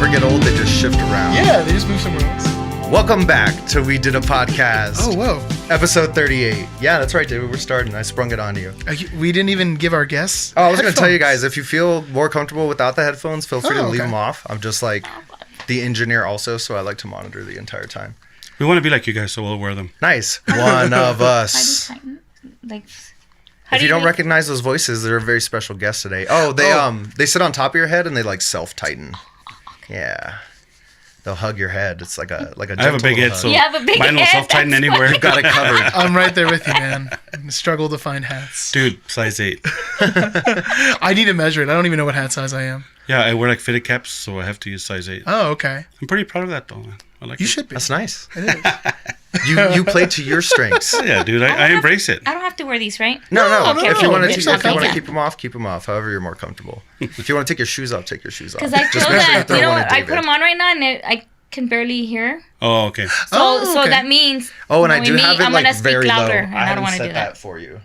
never get old, they just shift around. Yeah, they just move somewhere else. Welcome back to WeDAP Podcast. Oh, whoa. Episode 38. Yeah, that's right, David. We're starting. I sprung it on you. We didn't even give our guests Oh, I was going to tell you guys, if you feel more comfortable without the headphones, feel free to leave them off. I'm just like the engineer also, so I like to monitor the entire time. We want to be like you guys, so we'll wear them. Nice. One of us. How do you tighten? Like, If you don't recognize those voices, they're a very special guest today. Oh, they sit on top of your head and they like self-tighten. Yeah. They'll hug your head. It's like a I have a big head, so You have a big mine will head, self-tighten anywhere. You've got it covered. I'm right there with you, man. I struggle to find hats. Dude, size 8. I need to measure it. I don't even know what hat size I am. Yeah, I wear like fitted caps, so I have to use size 8. Oh, okay. I'm pretty proud of that, though, man. I like You it. should be. That's nice. It is. You play to your strengths. Yeah, dude, I embrace it. I don't have to wear these, right? No. Okay, If you want okay. to keep them off, keep them off. However, you're more comfortable. If you want to take your shoes off, take your shoes off. Because I feel make sure that, throw you know one what, at I David. put them on right now and I can barely hear. Oh, okay. So okay. that means Oh, and I knowing do me, have it I'm like gonna speak very low. louder, and I don't haven't want to set do that that. for you.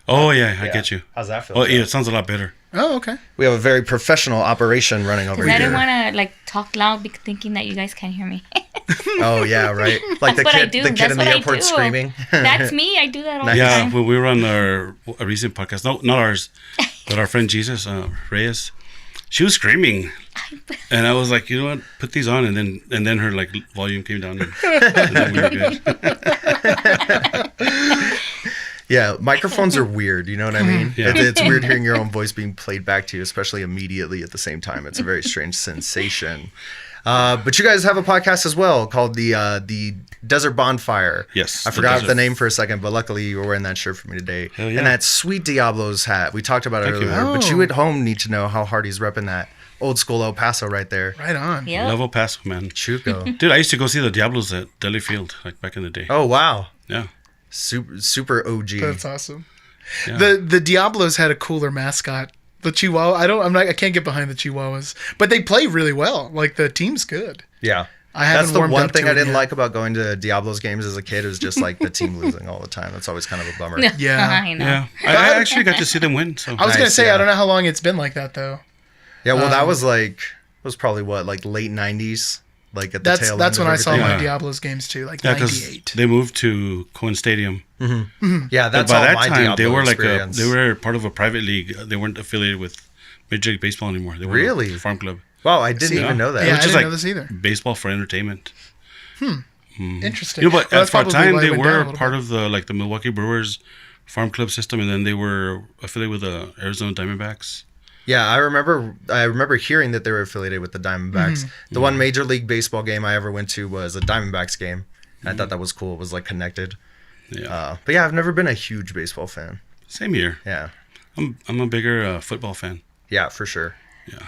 Oh, yeah, I get you. How's that feel? Oh, yeah, it sounds a lot better. Oh, okay. We have a very professional operation running over Because I here. didn't want to like talk loud, thinking that you guys can't hear me. Oh yeah, right. Like That's what I the do. kid That's in the what I airport do. screaming. That's me. I do that all the Yeah, time. when we were on a recent podcast, no, not ours, but our friend Jesus, Reyes, she was screaming. And I was like, you know what, put these on. And then her like volume came down and then we were good. Yeah, microphones are weird. You know what I mean? Yeah. It's weird hearing your own voice being played back to you, especially immediately at the same time. It's a very strange sensation. But you guys have a podcast as well called the Desert Bonfire. Yes, I the forgot Desert. the name for a second, but luckily you were wearing that shirt for me today. Hell yeah. And that sweet Diablo's hat. We talked about it Thank you. earlier, but Oh. you at home need to know how hard he's repping that old school El Paso right there. Right on. Yep. Love El Paso, man. Chuco. Dude, I used to go see the Diablos at Deli Field, like back in the day. Oh wow. Yeah. Super OG. That's awesome. Yeah. The Diablos had a cooler mascot. The Chihuahua. I can't get behind the Chihuahuas, but they play really well. Like the team's good. Yeah. I haven't That's the warmed one up thing to I it didn't yet. like about going to Diablo's games as a kid. It was just like the team losing all the time. That's always kind of a bummer. Yeah. I know. Yeah. I actually got to see them win. So I was gonna Nice, say yeah. I don't know how long it's been like that though. Yeah, well, that was probably what, like late 90s? Like at the tail end That's when of I saw everything? my Yeah. Diablos games too, like yeah, because 98. they moved to Cohen Stadium. Yeah, But that's by all that my time, Diablo they were experience. they were part of a private league. They weren't affiliated with Major League Baseball anymore. They were Really? a farm club. Wow, I didn't Yeah. even know that. Yeah, Which I is didn't like know this either. baseball for entertainment. Interesting. You know, but Well, at that's for a probably time why it they went down a were little part bit. of the Milwaukee Brewers farm club system, and then they were affiliated with the Arizona Diamondbacks. Yeah, I remember hearing that they were affiliated with the Diamondbacks. The one Major League Baseball game I ever went to was a Diamondbacks game. And I thought that was cool. It was like connected. Yeah, But yeah, I've never been a huge baseball fan. same here. Yeah. I'm a bigger football fan. Yeah, for sure. Yeah.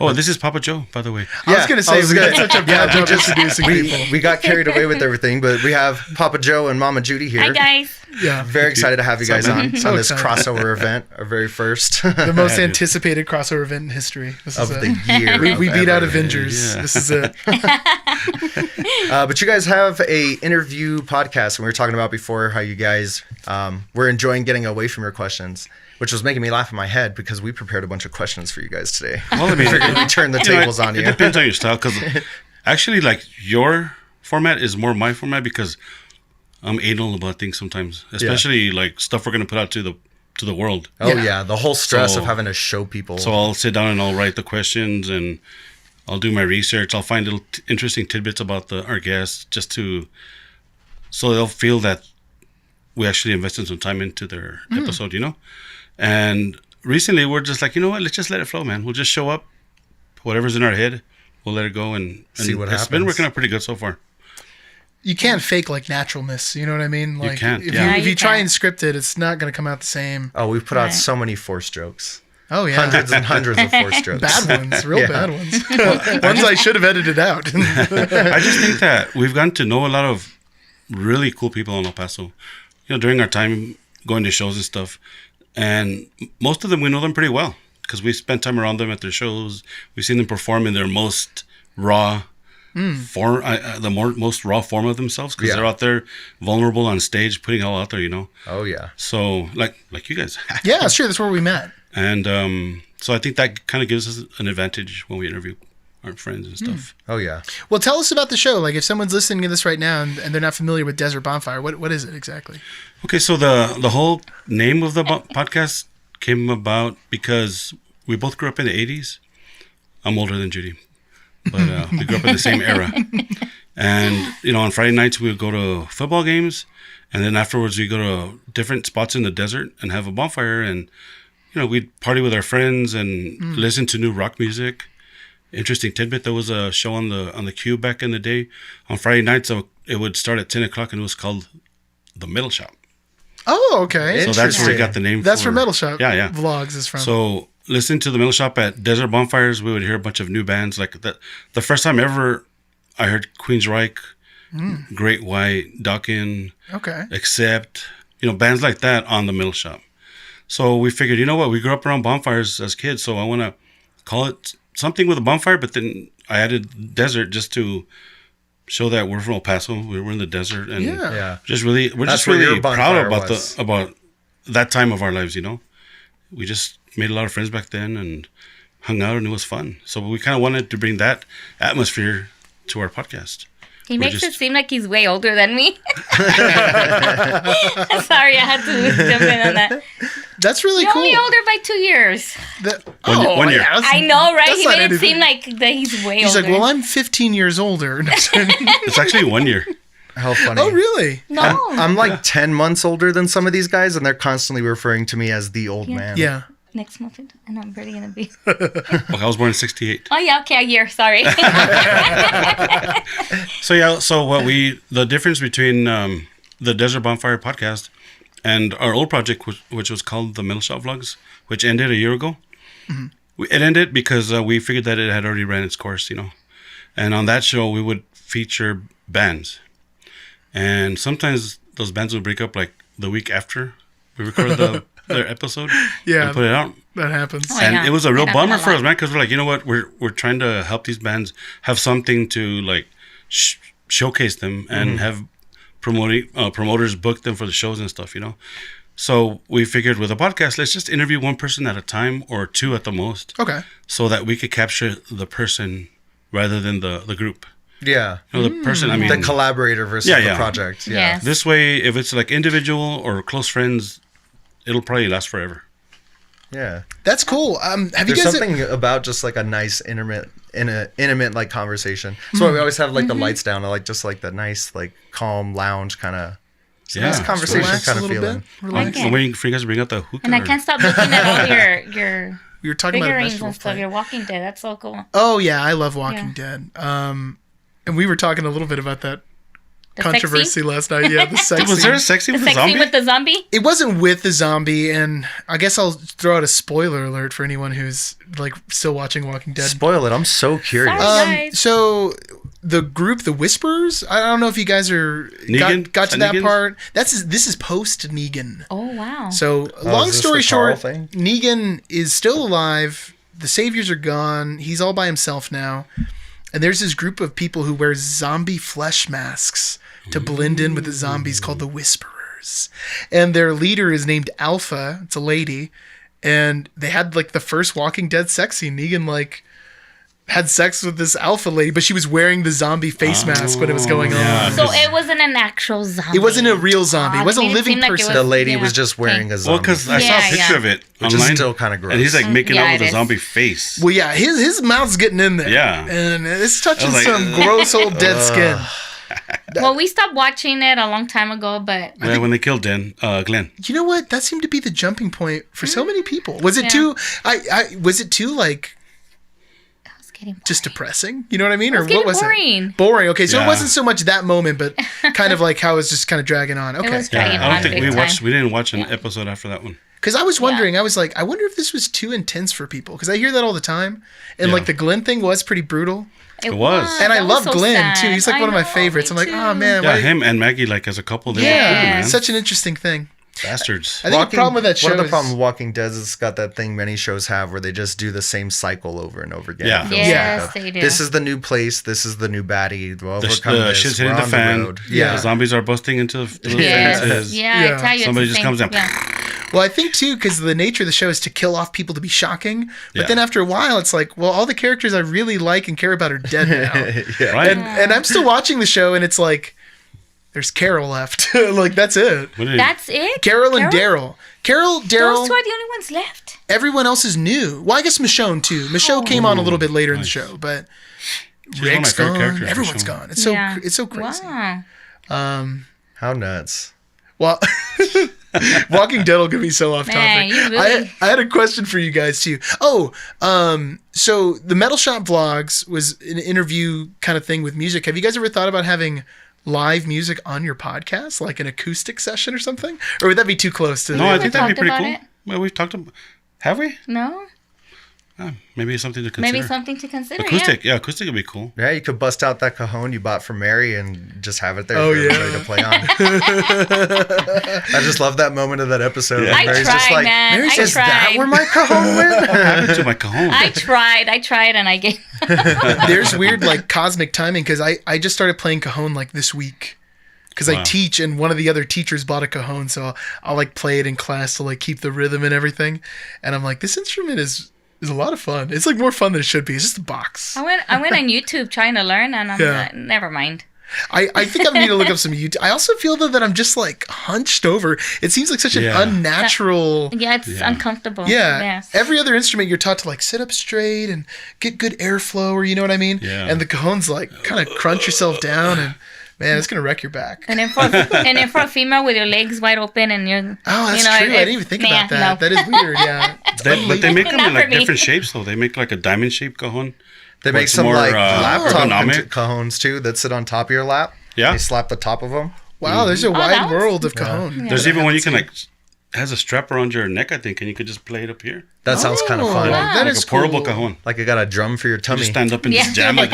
Oh, this is Papa Joe, by the way. I was gonna say we did such a bad job introducing people. We got carried away with everything, but we have Papa Joe and Mama Judy here. Hi, guys. Yeah. Very excited to have you guys on So this excited. crossover event, our very first The most Yeah, dude. anticipated crossover event in history. This of is the it. year. We beat out ever. Avengers. Yeah. This is it. But you guys have a interview podcast, and we were talking about before how you guys were enjoying getting away from your questions, which was making me laugh in my head because we prepared a bunch of questions for you guys today. Well, I mean, We turned the tables on it you. depends on your style, because actually, like, your format is more my format because I'm anal about things sometimes, especially like stuff we're gonna put out to the world. Oh yeah, the whole stress So- of having to show people. So I'll sit down and I'll write the questions and I'll do my research. I'll find little interesting tidbits about our guests so they'll feel that we actually invested some time into their episode, you know? And recently we're just like, you know what? Let's just let it flow, man. We'll just show up. Whatever's in our head, we'll let it go and See what It's been happens. working out pretty good so far. You can't fake like naturalness. You know what I mean? Like can't, if yeah. you, if You you try can't. and script it, it's not going to come out the same. Oh, we've put out Right. so many forced jokes. Oh yeah. Hundreds and hundreds of forced jokes. Bad ones, real Yeah. bad ones. Ones I should have edited out. I just think that we've gotten to know a lot of really cool people in El Paso. You know, during our time going to shows and stuff, and most of them, we know them pretty well because we spent time around them at their shows. We've seen them perform in their most raw form, most raw form of themselves, because Yeah. they're out there vulnerable on stage, putting it all out there, you know. Oh yeah. So like you guys, Yeah, it's true. That's where we met. and so I think that kind of gives us an advantage when we interview aren't friends and stuff. Oh yeah. Well, tell us about the show. Like, if someone's listening to this right now and they're not familiar with Desert Bonfire, what is it exactly? Okay, so the whole name of the podcast came about because we both grew up in the 80s. I'm older than Judy, but we grew up in the same era. And, on Friday nights we would go to football games, and then afterwards we go to different spots in the desert and have a bonfire, and, we'd party with our friends and listen to new rock music. Interesting tidbit, there was a show on the Q back in the day on Friday nights. So it would start at 10 o'clock, and it was called The Metal Shop. Oh, okay. So that's where we got the name. That's where Metal Shop Yeah. Vlogs is from. So listening to The Metal Shop at Desert Bonfires, we would hear a bunch of new bands. Like that. The first time ever I heard Queensryche, Great White, Dokken, okay. Accept, bands like that on The Metal Shop. So we figured, you know what, we grew up around bonfires as kids, so I want to call it something with a bonfire, but then I added desert just to show that we're from El Paso. We were in the desert, and Yeah. we're That's just where really your proud bonfire about that time of our lives. We just made a lot of friends back then and hung out, and it was fun. So we kind of wanted to bring that atmosphere to our podcast. He makes it seem like he's way older than me. Sorry, I had to jump in on that. That's really You're cool. only older by 2 years. One year. yeah, that's- I know, right? that's He not made it anything. seem like that he's way He's older. like, well, I'm 15 years older. It's actually 1 year. How funny. Oh, really? no. I'm like 10 months older than some of these guys, and they're constantly referring to me as the old man. Yeah. Next month, and I'm barely gonna be. Okay, I was born in 68. Oh yeah, okay, a year. Sorry. So the difference between the Desert Bonfire podcast and our old project, which was called the Metal Shop Vlogs, which ended a year ago. It ended because we figured that it had already ran its course, And on that show, we would feature bands, and sometimes those bands would break up like the week after we recorded their episode. Yeah. And put it out. That happens. Oh, And yeah. it was a real That bummer happened a for us, lot. man, because we're like, you know what, we're trying to help these bands have something to like showcase them and have promoters book them for the shows and stuff, So we figured with a podcast, let's just interview one person at a time or two at the most, Okay. so that we could capture the person rather than the group. Yeah. The person, I mean, The collaborator versus Yeah, the yeah. project. Yeah. Yes. this way, if it's like individual or close friends, it'll probably last forever. Yeah. That's cool. Have you There's guys... something about just like a nice intimate like conversation. That's why we always have like the lights down, like just like the nice like calm lounge kind of nice conversation Relax kind a of little feeling. bit. Relax. I'm waiting for you guys to bring out the hookah. And I can't stop looking at all your We were talking about a figurines vegetable and stuff. plate. Your Walking Dead. That's so cool. Oh, yeah. I love Walking Yeah. Dead. And we were talking a little bit about that The controversy sexy? last night. Yeah, the sex Was there a scene. sexy The with a sex zombie? scene with the zombie? It wasn't with the zombie, and I guess I'll throw out a spoiler alert for anyone who's like still watching Walking Dead. Spoil it. I'm so curious. Sorry. Guys. So the group, the Whisperers. I don't know if you guys are Negan? got to Is that that Negan's? part. This is post Negan. Oh wow. So Oh, long is this story the Carl short, thing? Negan is still alive. The saviors are gone. He's all by himself now. And there's this group of people who wear zombie flesh masks to blend in with the zombies called the Whisperers. And their leader is named Alpha. It's a lady. And they had like the first Walking Dead sex scene. Negan like had sex with this Alpha lady, but she was wearing the zombie face mask when it was going yeah. on. So it wasn't an actual zombie. It wasn't a real zombie. It wasn't a They made living seem like it person. The lady yeah. was just wearing a Well, zombie. because I saw Yeah, a picture yeah. of it Which is online. still kinda gross. And he's like making Yeah, out with it a is. zombie face. Well, yeah, his mouth's getting in there. Yeah. And it's touching I was like, some gross old dead skin. Well, we stopped watching it a long time ago, but Yeah, when they killed Glenn. You know what? That seemed to be the jumping point for so many people. Was it Yeah. too? Was it too like I was getting just depressing? You know what I mean? It was Or what getting was boring. it? Boring. Okay, so Yeah. it wasn't so much that moment, but kind of like how it was just kind of dragging on. Okay. was dragging I on don't think big time. we didn't watch an episode after that one. Because I was wondering, I was like, I wonder if this was too intense for people. Because I hear that all the time, and Yeah. like the Glenn thing was pretty brutal. It was. And I That love was so Glenn sad. too. He's like I one of my know, favorites. I'm me like, oh too. man, Yeah, why? him and Maggie, like as a couple, they were Yeah. cool, man. Such an interesting thing. Bastards. I think the problem with that show One of the is problems with Walking Dead is it's got that thing many shows have where they just do the same cycle over and over again. Yeah. It feels Yes, like they do. This is the new place. This is the new baddie. We'll The overcome this. shit's We're hitting the on fan. road. The Yeah. zombies are busting into the Yes. fences. Yeah, I Yeah. tell you. Somebody it's the just comes same. down. Yeah. Well, I think too, because the nature of the show is to kill off people to be shocking. But Yeah. then after a while, it's like, well, all the characters I really like and care about are dead now. Yeah. Right? And I'm still watching the show, and it's like, there's Carol left. Like, that's it. What did That's it. Carol and Daryl. Carol, Those Daryl, two are the only ones left. everyone else is new. Well, I guess Michonne too. Michonne came on a little bit later in the show, but She's one of my Rick's favorite gone. characters, Everyone's Michonne. gone. It's so crazy. Wow. How nuts. Well, Walking Dead will get me so off Man, topic. you really- I had a question for you guys too. Oh, so the Metal Shop Vlogs was an interview kind of thing with music. Have you guys ever thought about having live music on your podcast, like an acoustic session or something? Or would that be too close to? No, I think that'd be talked pretty about cool. it. Well, we've talked about. Have we? No? Maybe it's something to consider. Maybe something to consider. Acoustic, yeah, acoustic would be cool. Yeah, you could bust out that cajon you bought from Mary and just have it there Oh, for yeah. everybody to play on. I just love that moment of that episode. Yeah. when I Mary's tried, just like, man. Mary I says, tried. that where my cajon went? What happened to my cajon? I tried, and I gave. There's weird like cosmic timing because I just started playing cajon like this week. Because I Wow. teach, and one of the other teachers bought a cajon, so I'll like play it in class to like keep the rhythm and everything. And I'm like, this instrument is a lot of fun. It's like more fun than it should be. It's just a box. I went on YouTube trying to learn, and I'm Yeah. like, never mind. I think I need to look up some YouTube. I also feel though that I'm just like hunched over. It seems like such an Yeah. unnatural. Yeah, it's Yeah. uncomfortable. Yeah. Yes. Every other instrument you're taught to like sit up straight and get good airflow, or you know what I mean? Yeah. And the cajon's like kind of crunch yourself down, and man, it's gonna wreck your back. And then for a female with your legs wide open and you're. Oh, that's true. I didn't even think about that. No. That is weird. Yeah. But they make them Not in for like me. different shapes, though. They make like a diamond shaped cajon. They make What's some more, like laptop ergonomic? cajons too that sit on top of your lap. Yeah. They slap the top of them. Wow, there's a that wide was- world of cajon. There's even one you can like has a strap around your neck, I think, and you could just play it up here. That sounds kind of Oh, fun. wow. That Like is a portable cool. cajon. Like it got a drum for your You tummy. just stand up and Yeah. just jam it.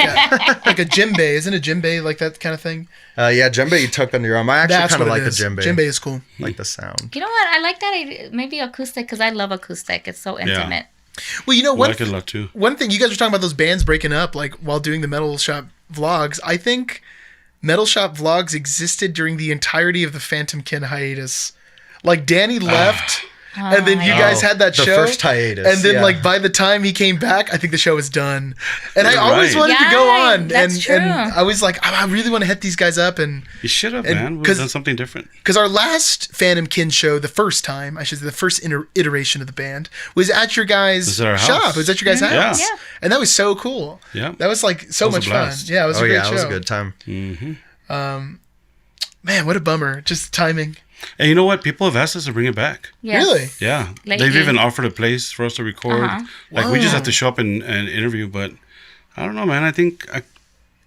Like a djembe, isn't a djembe like that kind of thing? Yeah, djembe you tuck under your arm. I actually That's kind of what like it is. a djembe. Djembe is cool. Like the sound. You know what? I like that. Maybe acoustic because I love acoustic. It's so intimate. Well, you know I what? like it a lot too. One thing you guys were talking about those bands breaking up, like while doing the Metal Shop Vlogs. I think Metal Shop Vlogs existed during the entirety of the Phantom Kin hiatus. Like Danny left, and then you guys had that the show. first hiatus, and then yeah. like by the time he came back, I think the show was done. And I always Right. wanted to go Yeah, on, that's and true. I was like, I really want to hit these guys up, and You should have, And man. We've 'cause- done something different. because our last Phantom Kin show, the first time, I should say, the first iteration of the band was at your guys' was at our shop. house. It was at your guys' Yeah. house, Yeah. and that was so cool. Yeah. That was like so That was a much fun. blast. Yeah, it was Oh a great yeah, show. it was a good time. Man, what a bummer. Just timing. And you know what? People have asked us to bring it back. Yes. Really? Yeah. Lately. They've even offered a place for us to record. Uh-huh. Like we just Whoa. have to show up and interview, but I don't know, man. I think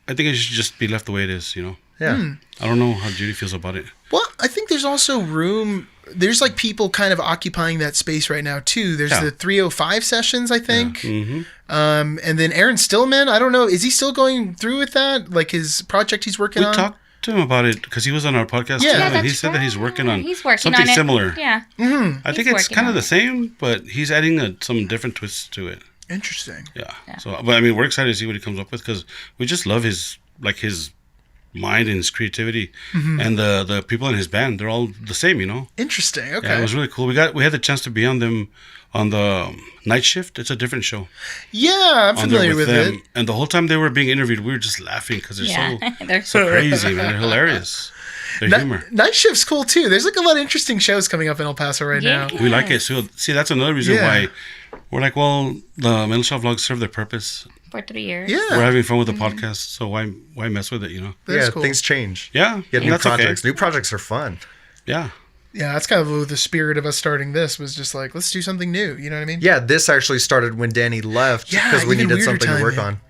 it should just be left the way it is, you know. Yeah. I don't know how Judy feels about it. Well, I think there's also room. There's like people kind of occupying that space right now too. There's Yeah. the 305 sessions, I think. Mm-hmm. And then Aaron Stillman, I don't know, is he still going through with that? Like his project he's working We on? talked to him about it because he was on our podcast Yeah. too, Yeah, and he that's said that he's working on He's working something on it. similar. Yeah. I think He's it's working kind of on the it. same, but he's adding some different twists to it. Interesting. Yeah. So, but I mean, we're excited to see what he comes up with because we just love his mind and his creativity, and the people in his band. They're all the same, you know. Interesting. Okay. Yeah, it was really cool. We had the chance to be on them on the night shift. It's a different show. Yeah, I'm On there familiar with them, it. and the whole time they were being interviewed, we were just laughing because they're Yeah. They're so crazy, man. They're hilarious. Their humor. Night Shift's cool too. There's like a lot of interesting shows coming up in El Paso right Yeah. now. We like it. So see, that's another reason Yeah. why we're like, well, the Metal Shop Vlogs serve their purpose. for 3 years. Yeah. We're having fun with the podcast, so why mess with it, you know? That's yeah, cool. things change. Yeah, You get and new that's okay. projects. New projects are fun. Yeah, Yeah, that's kind of the spirit of us starting this was just like, let's do something new. You know what I mean? Yeah, this actually started when Danny left Yeah, because we even needed weirder something to work timing. on.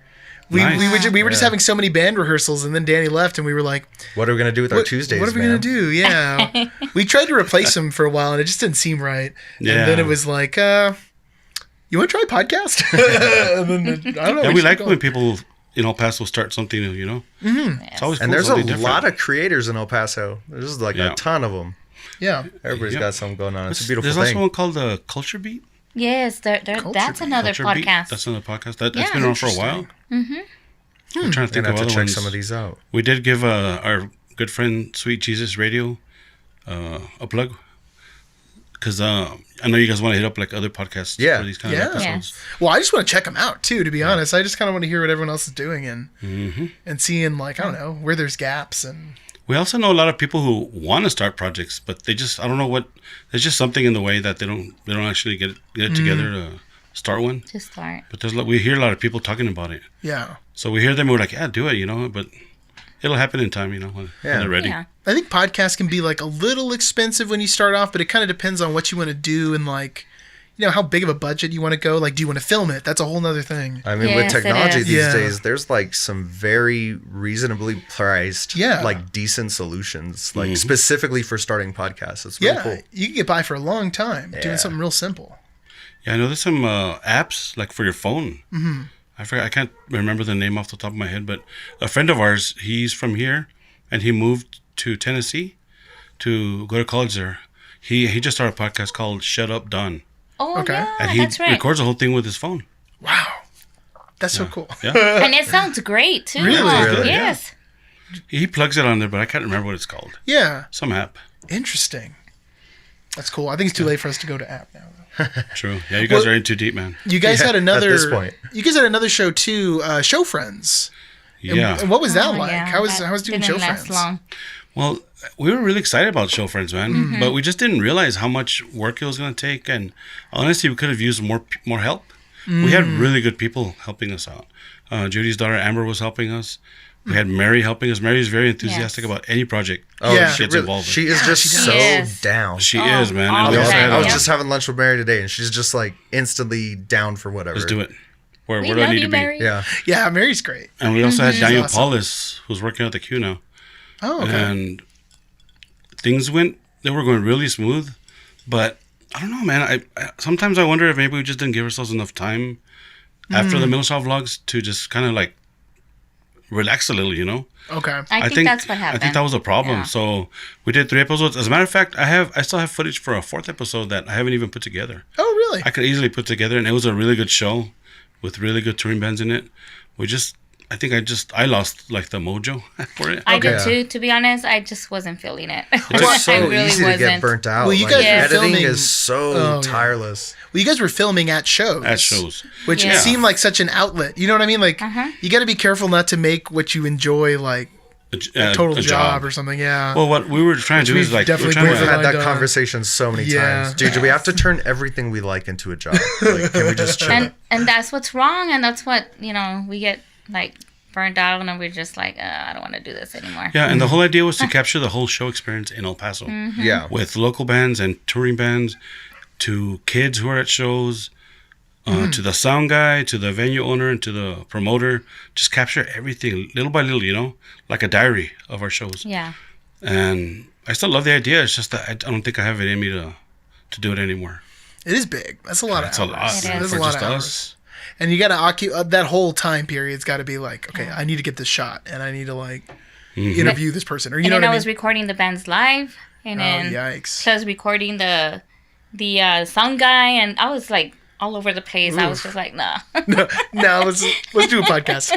Nice. We were just Yeah. having so many band rehearsals, and then Danny left, and we were like, What are we gonna do with our Tuesdays? What are we man? gonna do? Yeah, we tried to replace him for a while, and it just didn't seem right. Yeah. And then it was like, you want to try a podcast? And then, I don't know. yeah. We should like go. when people in El Paso start something new, you know? It's always cool. And there's a something different. lot of creators in El Paso. There's like Yeah. a ton of them. Yeah. Everybody's Yeah. got something going on. It's a beautiful There's thing. also one called the Culture Beat. Yes, that's another Culture Beat. podcast. That's another podcast. That's Yeah. been around for a while. Mm-hmm. I'm trying to think Gonna of have other to check ones. some of these out. We did give our good friend Sweet Jesus Radio a plug. because I know you guys want to hit up like other podcasts for these kind of episodes. Yes. Well, I just want to check them out too. To be honest, I just kind of want to hear what everyone else is doing and seeing like I don't know where there's gaps and. We also know a lot of people who want to start projects, but they just I don't know what. There's just something in the way that they don't actually get it together to start one. To start. But we hear a lot of people talking about it. Yeah. So we hear them. We're like, yeah, do it, but it'll happen in time, when they're ready. Yeah. I think podcasts can be like a little expensive when you start off, but it kind of depends on what you want to do and like, how big of a budget you want to go. Like, do you want to film it? That's a whole nother thing. I mean, Yes, with it technology is. these days, there's like some very reasonably priced, like decent solutions, like specifically for starting podcasts. It's really cool. You can get by for a long time doing something real simple. Yeah, I know there's some apps like for your phone. Mm-hmm. I can't remember the name off the top of my head, but a friend of ours, he's from here, and he moved to Tennessee to go to college there. He just started a podcast called Shut Up Don. Oh, Okay. yeah, And he that's right. records the whole thing with his phone. Wow. That's so cool. Yeah. And it sounds great, too. Really? Really? Yes. He plugs it on there, but I can't remember what it's called. Yeah. Some app. Interesting. That's cool. I think it's too late for us to go to app now. True. Yeah, you guys are in too deep, man. You guys had at another. this point. You guys had another show too, Show Friends. And, Yeah. and what was that Oh, like? yeah, How was that doing didn't Show last Friends? long. Well, we were really excited about Show Friends, man. But we just didn't realize how much work it was going to take. And honestly, we could have used more help. We had really good people helping us out. Judy's daughter, Amber, was helping us. We had Mary helping us. Mary's very enthusiastic about any project Yeah. she gets involved in. She is just she so is. down. She is, man. all And we the also time. had I was Yeah. just having lunch with Mary today, and she's just like instantly down for whatever. let's do it. Where We do I love need you, to be? Mary. Yeah. Yeah, Mary's great. And we also had Daniel awesome. Paulus, who's working at the Q now. Oh, okay. And things they were going really smooth. But I don't know, man. I sometimes I wonder if maybe we just didn't give ourselves enough time after the Middleshaw vlogs to just kind of like relax a little, Okay. I think that's what happened. I think that was a problem. Yeah. So we did 3 episodes. As a matter of fact, I still have footage for a 4th episode that I haven't even put together. Oh, really? I could easily put together, and it was a really good show with really good touring bands in it. I lost like the mojo for it. I did Okay. too. To be honest, I just wasn't feeling it. It's so I really easy to get burnt out. Well, you Like, guys were editing filming- is so Oh, yeah. tireless. Well, you guys were filming at shows. At shows. Which Yeah. seemed like such an outlet. You know what I mean? Like, you got to be careful not to make what you enjoy like a total job or something. Yeah. Well, what we were trying to do Which is like we've we're definitely trying We've to, borderline had that done. conversation so many Yeah. times. Dude, do we have to turn everything we like into a job? Like, can we just chill? and that's what's wrong, and that's what we get like burned out, and we're just like, I don't want to do this anymore. yeah, and the whole idea was to capture the whole show experience in El Paso Yeah. with local bands and touring bands, to kids who are at shows, to the sound guy, to the venue owner, and to the promoter. Just capture everything little by little, like a diary of our shows. Yeah. And I still love the idea. It's just that I don't think I have it in me to do it anymore. It is big. That's a lot It's of a hours. lot It man, is. for a lot just of us. hours. And you got to occupy that whole time period's got to be like, okay, I need to get this shot, and I need to like interview this person, or you And know then what I I was mean? recording the bands live, and Oh, then yikes! plus recording the sound guy, and I was like all over the place. I was just like, nah. Now let's do a podcast.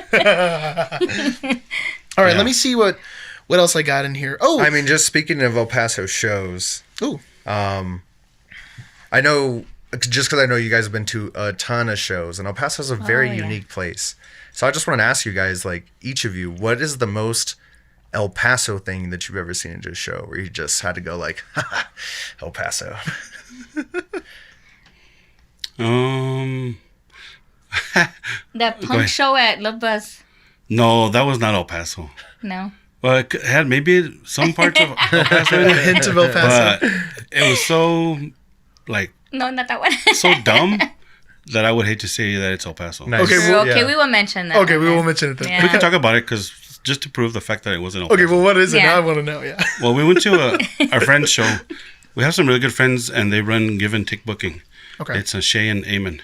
All right, Yeah. let me see what else I got in here. Oh, I mean, just speaking of El Paso shows, ooh, I know, just because I know you guys have been to a ton of shows, and El Paso is a very yeah. unique place. So I just want to ask you guys, like, each of you, what is the most El Paso thing that you've ever seen in a show where you just had to go like, El Paso? That Go punk ahead. show at Love Bus. No, that was not El Paso. No. Well, it had maybe some parts of El Paso in a it, hint of El Paso. but it was so like No, not that one. so dumb that I would hate to say that it's El Paso. Nice. Okay, okay, Yeah. we will mention that. Okay, one we then. will mention it then. Yeah. We can talk about it because just to prove the fact that it wasn't El Okay, Paso. well, what is it? Yeah. Now I want to know. Yeah. Well, we went to our friend's show. We have some really good friends, and they run Give and Take Booking. Okay. It's Shay and Eamon.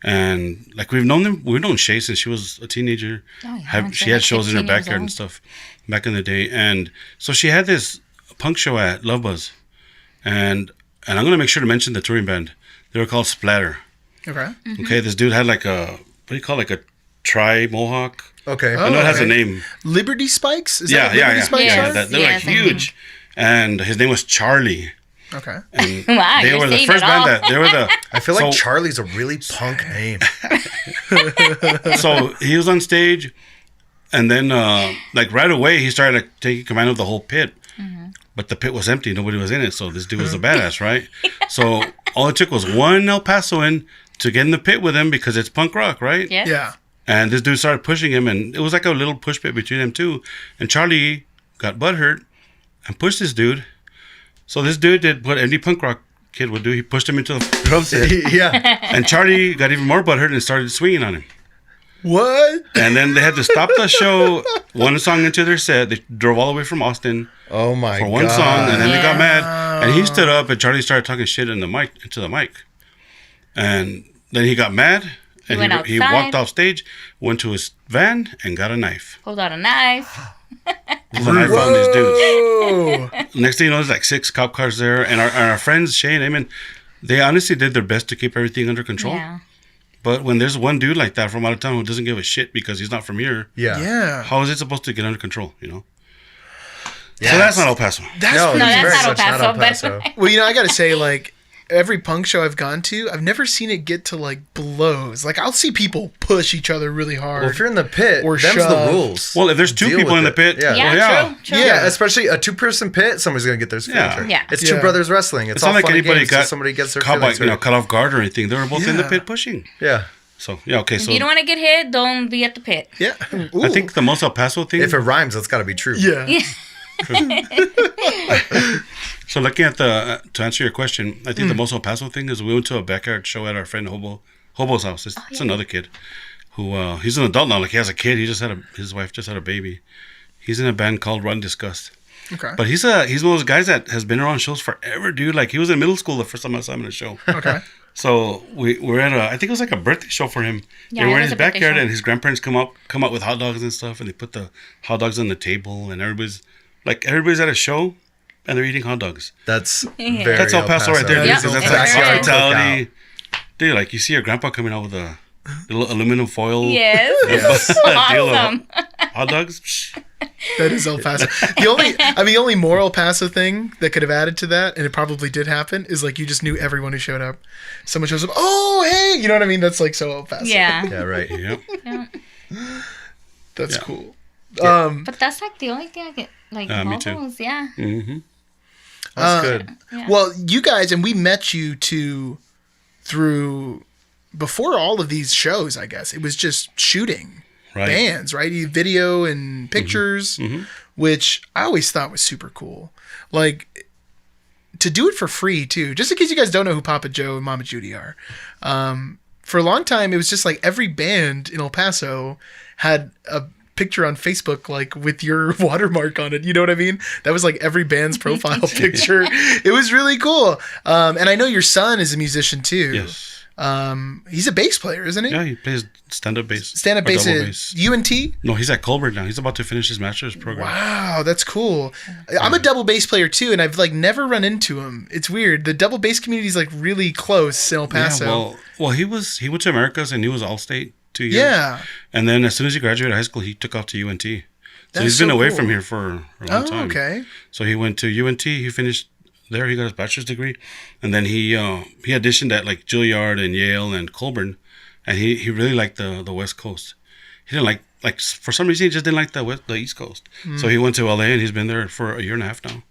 And like we've known Shay since she was a teenager. Oh, yeah, She had shows in her 15 years backyard and old. stuff back in the day. And so she had this punk show at Love Buzz. And I'm going to make sure to mention the touring band. They were called Splatter. Okay. Okay, this dude had like a, what do you call it, like a tri-mohawk? Okay. Oh, I know it has a okay. name. Liberty Spikes? Is Yeah, that what Liberty Spikes Yes. are? They're Yes, like I think. huge. And his name was Charlie. Okay. And Wow, they you're were the saying first it band all. that they were the. I feel like so- Charlie's a really punk name. So he was on stage, and then like right away he started like taking command of the whole pit. But the pit was empty; nobody was in it. So this dude was a badass, right? So all it took was one El Pasoan to get in the pit with him because it's punk rock, right? Yes. Yeah. And this dude started pushing him, and it was like a little push pit between them two. And Charlie got butthurt and pushed this dude. So this dude did what any punk rock kid would do. He pushed him into the drum set. Yeah. And Charlie got even more butthurt and started swinging on him. What? And then they had to stop the show one song into their set. They drove all the way from Austin Oh my for god. one song, and then they got Yeah. mad. And he stood up, and Charlie started talking shit into the mic. And then he got mad, and went he outside. walked off stage, went to his van, and got a knife. Pulled out a knife. Pulled a knife on these dudes. Whoa. Next thing you know, there's like 6 cop cars there, and our friends Shay and Eamon, they honestly did their best to keep everything under control. Yeah. But when there's one dude like that from out of town who doesn't give a shit because he's not from here, Yeah. Yeah. how is it supposed to get under control? You know. Yeah. So that's not El Paso. That's No, pretty- it's that's very not El much not El Paso, Paso. Well, I gotta say, like, every punk show I've gone to, I've never seen it get to like blows. Like, I'll see people push each other really hard. Well, if you're in the pit, Or them's the shove. rules. Well, if there's 2 Deal people with in the it. pit, Yeah. Yeah, well, true. Yeah, especially a 2-person pit, somebody's gonna get their Yeah. feelings hurt. Yeah. It's Yeah. two brothers wrestling. It's It's all not like fun and anybody games till got somebody gets their caught by, feelings hurt. cut off guard or anything. They were both in the Yeah. pit pushing. Yeah. So yeah, okay. If So you don't want to get hit, don't be at the pit. Yeah. I Ooh. think the most El Paso thing. If it rhymes, that's got to be true. Yeah. Yeah. So looking at the to answer your question, I think the most El Paso thing is we went to a backyard show at our friend Hobo's house. It's another kid who he's an adult now. Like he has a kid. His wife just had a baby. He's in a band called Run Disgust. Okay. But he's one of those guys that has been around shows forever, dude. Like he was in middle school the first time I saw him in a show. Okay. So we're at I think it was like a birthday show for him. Yeah, and we're it in was his a birthday backyard, show. and his grandparents come up with hot dogs and stuff, and they put the hot dogs on the table, and everybody's at a show, and they're eating hot dogs. That's Yeah. very That's El Paso right there, dude. Yeah. Because that's It's like very hospitality. Dude, like you see your grandpa coming out with a little aluminum foil Yes. deal of Awesome. hot dogs. Psh. That is El Paso. The only more El Paso thing that could have added to that, and it probably did happen, is like you just knew everyone who showed up. Someone shows up, oh hey, you know what I mean? That's like so El Paso. Yeah. Yeah, right. Yep. Yeah. That's Yeah. cool. But that's like the only thing I get. Like, Me too. Hobos, yeah. Mm-hmm. That's good. Yeah. Well, you guys, and we met you through before all of these shows, I guess. It was just shooting Right. bands, right? Video and pictures, Mhm. which I always thought was super cool. Like, to do it for free, too. Just in case you guys don't know who Papa Joe and Mama Judy are. For a long time, it was just like every band in El Paso had a picture on Facebook, like with your watermark on it. You know what I mean? That was like every band's profile picture. It was really cool. And I know your son is a musician too. Yes. He's a bass player, isn't he? Yeah, he plays stand-up bass. Stand-up or bass double at UNT? No, he's at Colbert now. He's about to finish his master's program. Wow, that's cool. I'm a double bass player too, and I've like never run into him. It's weird. The double bass community is like really close in El Paso. Yeah, well, he went to Americas and he was All-State 2 years. Yeah. And then as soon as he graduated high school, he took off to UNT. So That's he's been so away cool. from here for a long time. Okay. So he went to UNT. He finished there. He got his bachelor's degree, and then he auditioned at like Juilliard and Yale and Colburn, and he really liked the West Coast. He didn't like for some reason he just didn't like the East Coast. So he went to LA and he's been there for a year and a half now,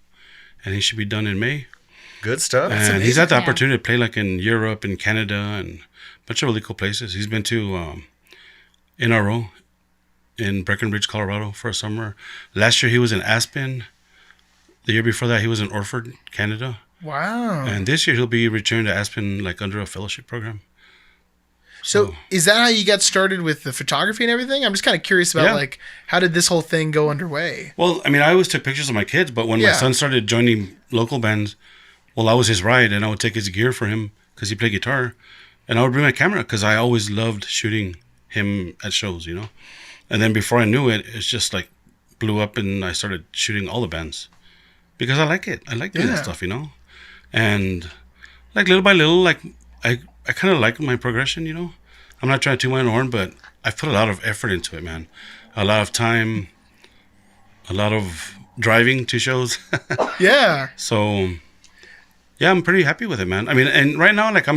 and he should be done in May. Good stuff. And he's had the Yeah. opportunity to play like in Europe and Canada and a bunch of really cool places. He's been to NRO in Breckenridge, Colorado for a summer. Last year he was in Aspen. The year before that he was in Orford, Canada. Wow. And this year he'll be returned to Aspen like under a fellowship program. So is that how you got started with the photography and everything? I'm just kind of curious about Yeah. like how did this whole thing go underway? Well, I mean, I always took pictures of my kids, but when my Yeah. son started joining local bands, well, I was his ride, and I would take his gear for him because he played guitar, and I would bring my camera because I always loved shooting him at shows, you know. And then before I knew it, it's just like blew up, and I started shooting all the bands because I like it. I like doing Yeah. that stuff, you know. And like little by little, like I kind of like my progression, you know. I'm not trying to toot my own horn, but I've put a lot of effort into it, man. A lot of time, a lot of driving to shows. Yeah. So Yeah, I'm pretty happy with it, man. I mean, and right now, like,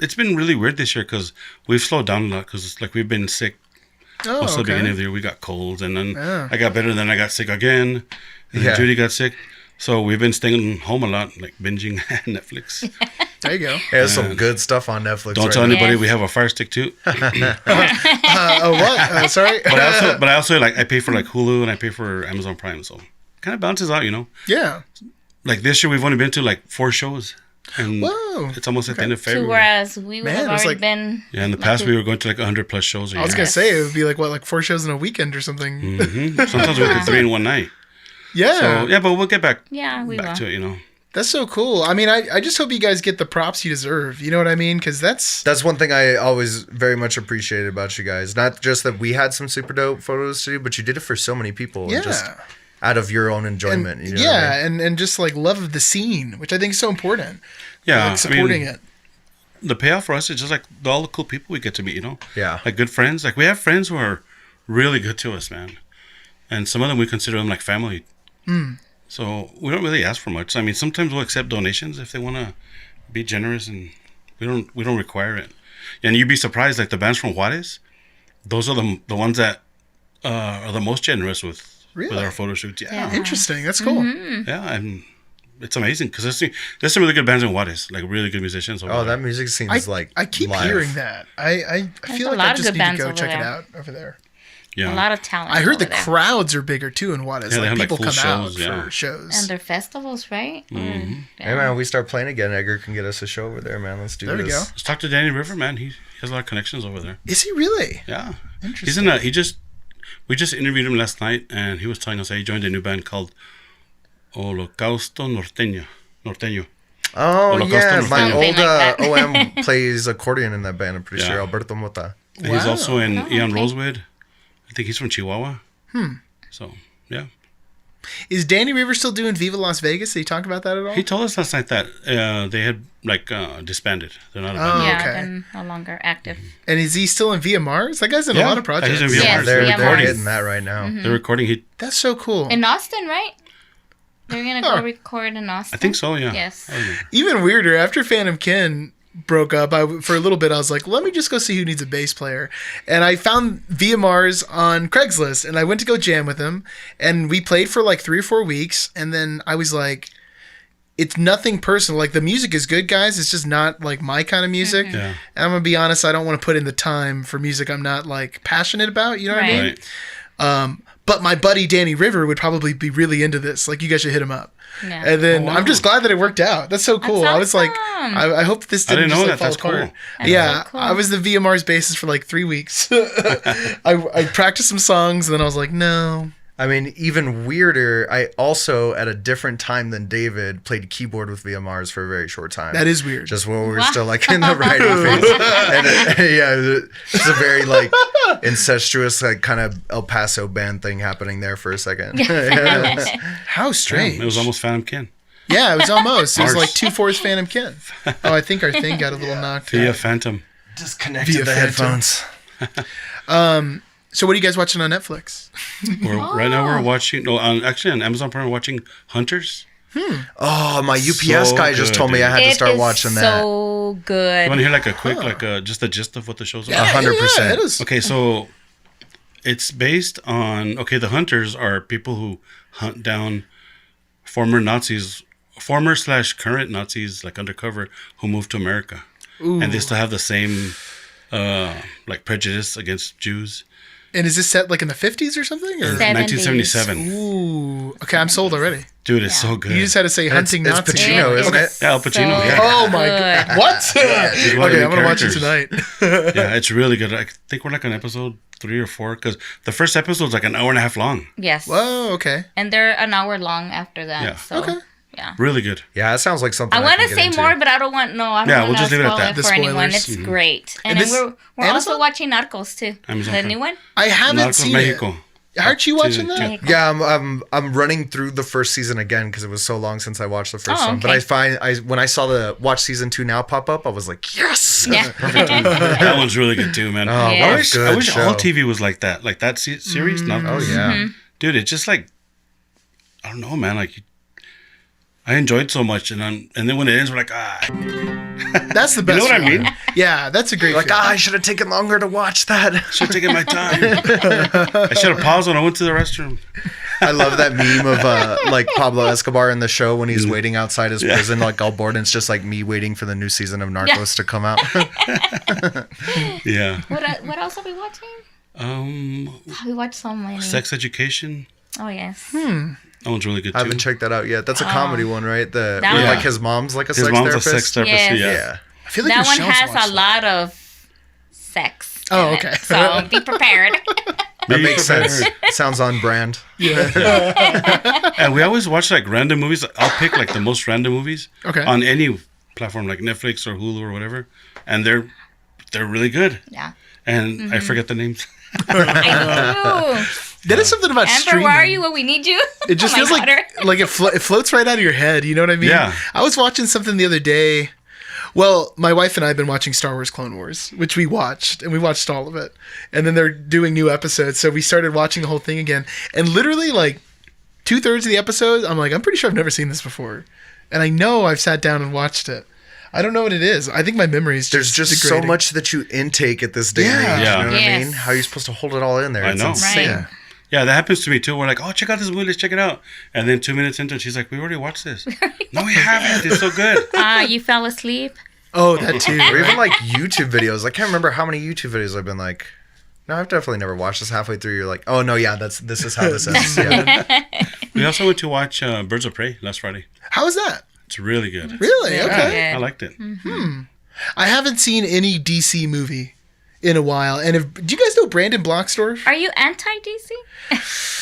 it's been really weird this year because we've slowed down a lot because, like, we've been sick. Oh, Most of the beginning of the year, we got colds, and then I got better, then I got sick again, and then Judy got sick. So we've been staying home a lot, like binging Netflix. There you go. There's some good stuff on Netflix. Don't right tell now. anybody Yes. we have a Fire Stick too. What? Sorry. But I also like I pay for like Hulu and I pay for Amazon Prime, so kind of balances out, you know. Yeah. Like this year, we've only been to like 4 shows, and Whoa. it's almost at the end of So February. whereas we would Man, have it was already like- been. Yeah, in the past we were going to like 100+ shows a year. I was gonna say it would be like what, like 4 shows in a weekend or something. Sometimes we did 3 in one night. Yeah. So yeah, but we'll get back Yeah, we will. to it, you know. That's so cool. I mean, I just hope you guys get the props you deserve. You know what I mean? Because that's That's one thing I always very much appreciated about you guys. Not just that we had some super dope photos to do, but you did it for so many people. yeah. And just out of your own enjoyment. And, you know what I mean? and just like love of the scene, which I think is so important. Yeah, Like supporting I mean, it. the payoff for us is just like all the cool people we get to meet, you know. Yeah. Like good friends. Like we have friends who are really good to us, man. And some of them we consider them like family. So we don't really ask for much. I mean, sometimes we'll accept donations if they want to be generous, and we don't require it. And you'd be surprised, like the bands from Juarez, those are the ones that are the most generous with Really? our photo shoots. Yeah, Interesting. That's cool. yeah, and it's amazing because there's some really good bands in Juarez, like really good musicians. over Oh, there. that music scene I, is like I keep live. hearing that. I feel a like lot I of just good need to bands go over check it there. out over there. Yeah. A lot of talent. I heard the over there. crowds are bigger too in Juarez. Yeah, they like have, like, people full come out shows, yeah. for shows. And their festivals, right? Mm-hmm. Hey man, we start playing again. Edgar can get us a show over there, man. Let's do There we this. go. Let's talk to Danny River, man. He has a lot of connections over there. Is he really? Yeah, Interesting. we just interviewed him last night, and he was telling us that he joined a new band called Holocausto Norteño. Oh Holocausto yeah, Norteño. my Something old like that. OM plays accordion in that band. I'm pretty Yeah. sure Alberto Mota. And he's Wow. also in Oh, Ian okay. Rosewood. I think he's from Chihuahua. So yeah, Is Danny River still doing Viva Las Vegas? Did he talk about that at all? he told us last night that they had like disbanded. They're not a band. Oh, Yeah, okay. they're no longer active. And is he still in Via Mars? That guy's in a Yeah. lot of projects. He's in Via Yes, Mars. They're yeah, they're Mars. getting that right now. They're recording. That's so cool. In Austin, right? They're gonna Huh. go record in Austin. I think so. Yeah. Yes. I don't know. Even weirder, after Phantom Kin broke up, for a little bit I was like, let me just go see who needs a bass player. And I found Via Mars on Craigslist, and I went to go jam with him, and we played for like 3 or 4 weeks, and then I was like, it's nothing personal. Like, the music is good, guys. It's just not like my kind of music. Yeah. And I'm gonna be honest, I don't want to put in the time for music I'm not like passionate about. You know what I mean? Right. But my buddy Danny River would probably be really into this. Like, you guys should hit him up. Yeah. And then Oh, wow. I'm just glad that it worked out. That's so cool. I was like, awesome. I hope this I didn't, didn't just know like, that. fall That's apart. cool. That's Yeah, so cool. I was the Via Mars bassist for like 3 weeks. I practiced some songs, and then I was like, no. I mean, even weirder, I also, at a different time than David, played keyboard with Via Mars for a very short time. That is weird. Just when we were Wow. still like in the writing phase. And it's a very like incestuous, like kind of El Paso band thing happening there for a second. Yeah. How strange. It was almost Phantom Kin. Yeah, it was almost. It was Ours. like 2/4 Phantom Kin. Oh, I think our thing got a little knocked Via out. Phantom. Disconnected Via the Phantom. headphones. So what are you guys watching on Netflix? Right now we're watching. No, actually on Amazon Prime we're watching Hunters. Oh, my UPS So guy just good, told me I had to It start is watching that. so You good. want to hear like a quick, just the gist of what the show's about? 100%. Yeah, it is. Okay, so it's based on the hunters are people who hunt down former Nazis, former/current Nazis, like undercover, who moved to America, and they still have the same like prejudice against Jews. And is this set like in the 50s or something? Or? 1977, Ooh. Okay, I'm sold already. dude, it's so good. You just had to say hunting it's Nazis. Pacino, isn't it? Yeah, Al Pacino, so yeah. Oh my good. god. What? He's one of Okay, the I'm gonna watch it characters. tonight. Yeah, it's really good. I think we're like on episode 3 or 4 because the first episode's like an hour and a half long. Yes. Whoa, okay. And they're an hour long after that. Yeah. So, Okay. yeah. Really good. Yeah, that sounds like something I want can to get say into. more, but I don't want. No, I don't Yeah, want we'll to just leave it at spoil that. it The for anyone. spoilers. It's great, and And then this- we're Amazon? also watching Narcos too. Amazon The Prime. new one. I haven't Narcos seen Mexico. it. Aren't you watching Season that? two. Yeah, I'm running through the first season again because it was so long since I watched the first Oh, one. But okay. when I saw the watch season 2 now pop up, I was like, yes. Yeah. That one's really good too, man. Oh, Yeah. what I a wish, good I wish show. all TV was like that. Like that series. Oh yeah. Mm-hmm. Dude, it's just like, I don't know, man. Like, I enjoyed so much, and then when it ends, we're like, That's the best. You know what I feeling. mean? Yeah, that's a great. Like, feeling. I should have taken longer to watch that. should have taken my time. I should have paused when I went to the restroom. I love that meme of like Pablo Escobar in the show when he's waiting outside his prison, like all bored, and it's just like me waiting for the new season of Narcos to come out. Yeah. What else are we watching? We watched so many. Sex Education. Oh yes. That one's really good too. I haven't checked that out yet. That's a comedy one, right? Where, That one. like his mom's like a His sex mom's therapist. a sex therapist. Yes. Yeah. Yeah. I feel like That one Michelle's has watched a that. lot of sex. Oh, in it, okay. so be prepared. That makes sense. Sounds on brand. And we always watch like random movies. I'll pick like the most random movies Okay. on any platform like Netflix or Hulu or whatever, and they're really good. Yeah. And I forget the names. I That is something about do. Amber, streaming. where are you when we need you? It just Oh my feels daughter. like it floats right out of your head. You know what I mean? Yeah. I was watching something the other day. Well, my wife and I have been watching Star Wars Clone Wars, which we watched, and we watched all of it. And then they're doing new episodes, so we started watching the whole thing again. And literally, like, 2/3 of the episode, I'm like, I'm pretty sure I've never seen this before. And I know I've sat down and watched it. I don't know what it is. I think my memory is There's just so degrading. much that you intake at this day and Yeah. age. Yeah. You know what I Yes. mean? How are you supposed to hold it all in there? I It's know. insane. Right. Yeah, that happens to me too. We're like, oh, check out this movie. Let's check it out. And then 2 minutes into it, she's like, we already watched this. No, we haven't. It's so good. You fell asleep. Oh, that too. Or even like YouTube videos. I can't remember how many YouTube videos I've been like, no, I've definitely never watched this. Halfway through, you're like, oh, no, yeah, this is how this ends. Yeah. We also went to watch Birds of Prey last Friday. How is that? It's really good. Really? Really Okay. I good. liked it. I haven't seen any DC movie in a while. And do you guys know Brandon Blocksdorf? Are you anti-DC?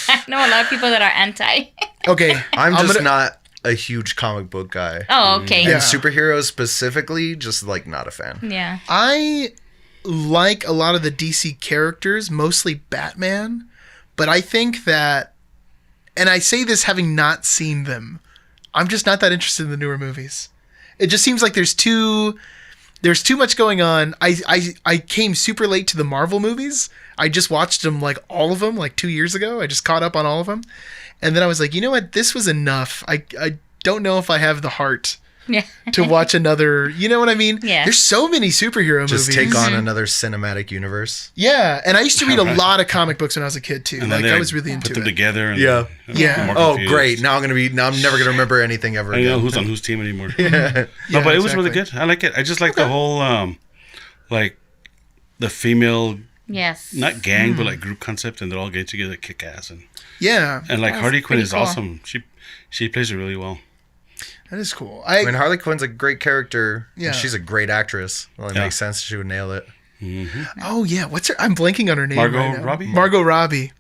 I know a lot of people that are anti. Okay. I'm just gonna- not a huge comic book guy. Oh, okay. Yeah. And superheroes specifically, just like not a fan. Yeah. I like a lot of the DC characters, mostly Batman, but I think that, and I say this having not seen them, I'm just not that interested in the newer movies. It just seems like there's too much going on. I came super late to the Marvel movies. I just watched them, like all of them, like 2 years ago. I just caught up on all of them. And then I was like, you know what? This was enough. I don't know if I have the heart Yeah. to watch another, you know what I mean? Yeah. There's so many superhero Just movies. take on another cinematic universe. Yeah, and I used to read a lot of comic books when I was a kid too. And Like then I they was really put into them it. together. And, Yeah. Yeah. more Oh, confused. great. Now I'm never gonna remember anything ever I don't know again. who's on whose team anymore. Yeah, No, but it was really exactly. good. I like it. I just like the whole, like, the female, Yes. not gang, but like group concept, and they're all getting together, kick ass, and Yeah, like That's Harley Quinn pretty is cool. awesome. She plays it really well. that is cool. I mean, Harley Quinn's a great character. Yeah. And she's a great actress. Well, it Yeah. makes sense. She would nail it. Oh yeah, what's her? I'm blanking on her name. Margot right now. Robbie? Margot Robbie.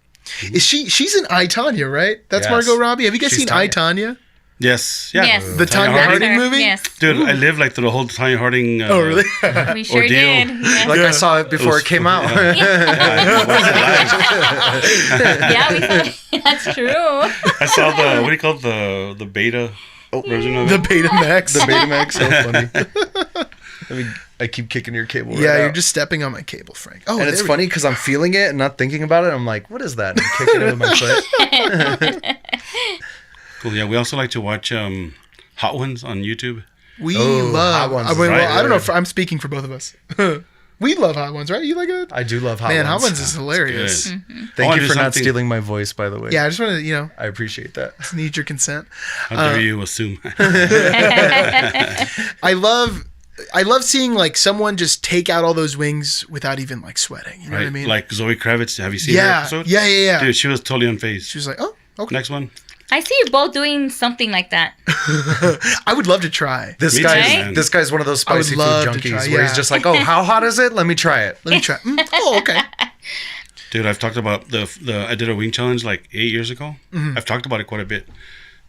Is she's in I, Tonya, right? That's Yes. Margot Robbie. Have you guys She's seen I, Tanya. Tonya? Yes, yeah. Yes. The Tanya Harding movie? Yes. Dude, I lived like through the whole Tanya Harding. Oh really? We sure Ordeal. did. Yeah. Like I saw it before it came out. Yeah, we saw That's true. I saw the what do you call it? the beta version of The it. Betamax. The Betamax, so funny. I keep kicking your cable. Yeah, right you're out. just stepping on my cable, Frank. Oh, And it's there we- funny because I'm feeling it and not thinking about it. I'm like, what is that? And I'm kicking it with my foot. Cool. Yeah, we also like to watch Hot Ones on YouTube. We Oh, love. Hot Ones is well, right I don't know if there. I'm speaking for both of us. We love Hot Ones, right? You like it? I do love Hot Man, Ones. Hot Ones is hilarious. Good. Mm-hmm. I Thank wanna you do for not something- stealing my voice, by the way. Yeah, I just want to, I appreciate that. need your consent. How dare you assume? I love seeing like someone just take out all those wings without even like sweating. You know what I mean? Like Zoe Kravitz. Have you seen her yeah, episode? yeah. Dude, she was totally unfazed. She was like, oh, okay. Next one. I see you both doing something like that. I would love to try. This Me guy's too, man. this guy's one of those I would spicy food love to junkies try, where yeah. he's just like, oh, how hot is it? Let me try it. Let me try. Oh, okay. Dude, I've talked about the I did a wing challenge like 8 years ago. Mm-hmm. I've talked about it quite a bit.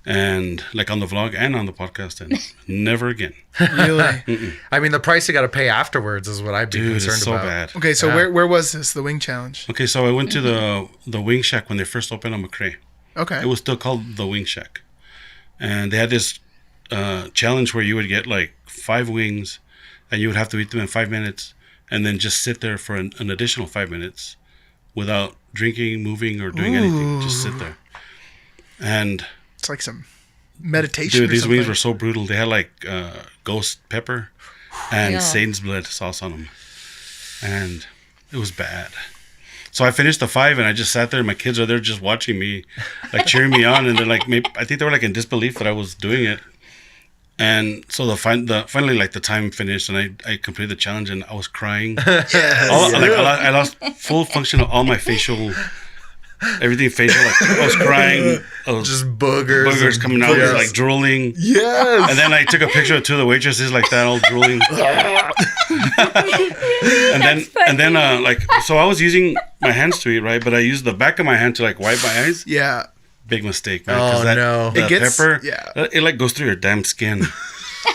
And like on the vlog and on the podcast, and never again. Really? I mean, the price you got to pay afterwards is what I'd be Dude, concerned it's so about. bad. Okay, so Yeah. where was this? The wing challenge. Okay, so I went to the Wing Shack when they first opened on McRae. Okay. It was still called the Wing Shack, and they had this challenge where you would get like 5 wings, and you would have to eat them in 5 minutes, and then just sit there for an additional 5 minutes without drinking, moving, or doing anything. Just sit there. And It's like some meditation. Dude, or these something. wings were so brutal. They had like ghost pepper and Ew. Satan's blood sauce on them, and it was bad. So I finished the 5, and I just sat there. And my kids are there just watching me, like cheering me on, and they're like, maybe, I think they were like in disbelief that I was doing it. And so finally, like the time finished, and I completed the challenge, and I was crying. I lost full function of all my everything facial. Like I was crying. I was Just boogers coming out, like drooling. Yes. And then I took a picture of 2 of the waitresses like that, all drooling. and then so I was using my hands to eat, right? But I used the back of my hand to like wipe my eyes. Yeah. Big mistake, man. Oh, no. The It gets- pepper, yeah. it like goes through your damn skin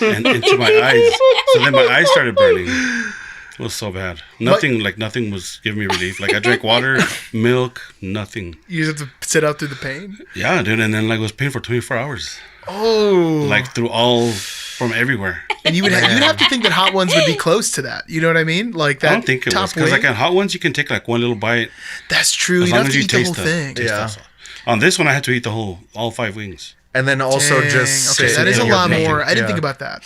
and into my eyes. So then my eyes started burning. It was so bad. Nothing was giving me relief. Like I drank water, milk, nothing. You just have to sit out through the pain. Yeah, dude. And then like it was pain for 24 hours. Oh. Like from everywhere. And you'd have to think that hot ones would be close to that. You know what I mean? Like that. I don't think it was. Because like on hot ones, you can take like one little bite. That's true. As You long don't have as to you eat the whole taste thing. taste Yeah. that. On this one, I had to eat all 5 wings. And then also Dang. just Okay, sit that is in a your lot pain. more. I didn't Yeah. think about that.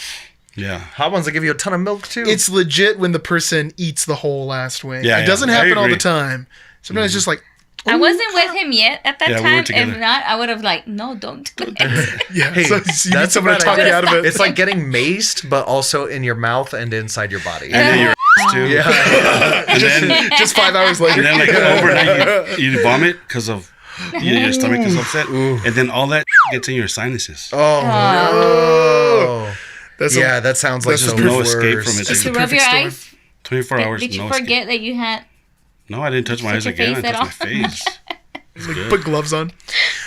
Yeah. Hot ones that give you a ton of milk too. It's legit when the person eats the whole last wing. Yeah, It yeah. doesn't I happen all the agree. time. Sometimes it's just like, I wasn't with him yet at that Yeah, we were time. together. If not, I would have like, no, don't do it. yeah. Hey, so you need that's someone to about talk it. you out of it. It's like getting maced, but also in your mouth and inside your body. And then your ass too. Yeah. And then, just 5 hours later. and then like overnight, you vomit because of your stomach is upset. And then all that gets in your sinuses. Oh no. That's Yeah, that sounds like that's the just no worst. escape from it. That's To the rub your perfect storm. eyes. 24 hours. Did you no forget escape. that you had? No, I didn't touch my eyes your again. I face at touched my all? face. Put gloves on.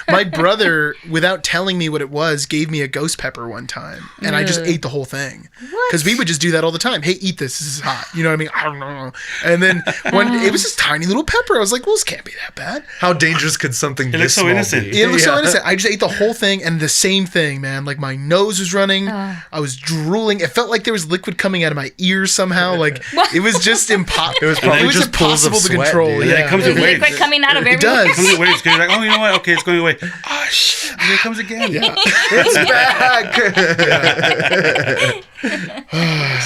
My brother, without telling me what it was, gave me a ghost pepper one time, and I just ate the whole thing. Because we would just do that all the time. Hey, eat this. This is hot. You know what I mean? I don't know. And then it was this tiny little pepper. I was like, well, this can't be that bad. How dangerous could something looks this so small innocent. be? It was so Yeah. innocent. I just ate the whole thing, and the same thing, man. Like my nose was running. I was drooling. It felt like there was liquid coming out of my ears somehow. Like it was just impossible. It was probably just pools of impossible to sweat, control. dude. And then Yeah. it comes There's in waves. liquid coming out of It everywhere. does. It comes in waves. 'Cause you're like, oh, you know what? Okay, it's going away. Oh, shit. And here it comes again. It's back.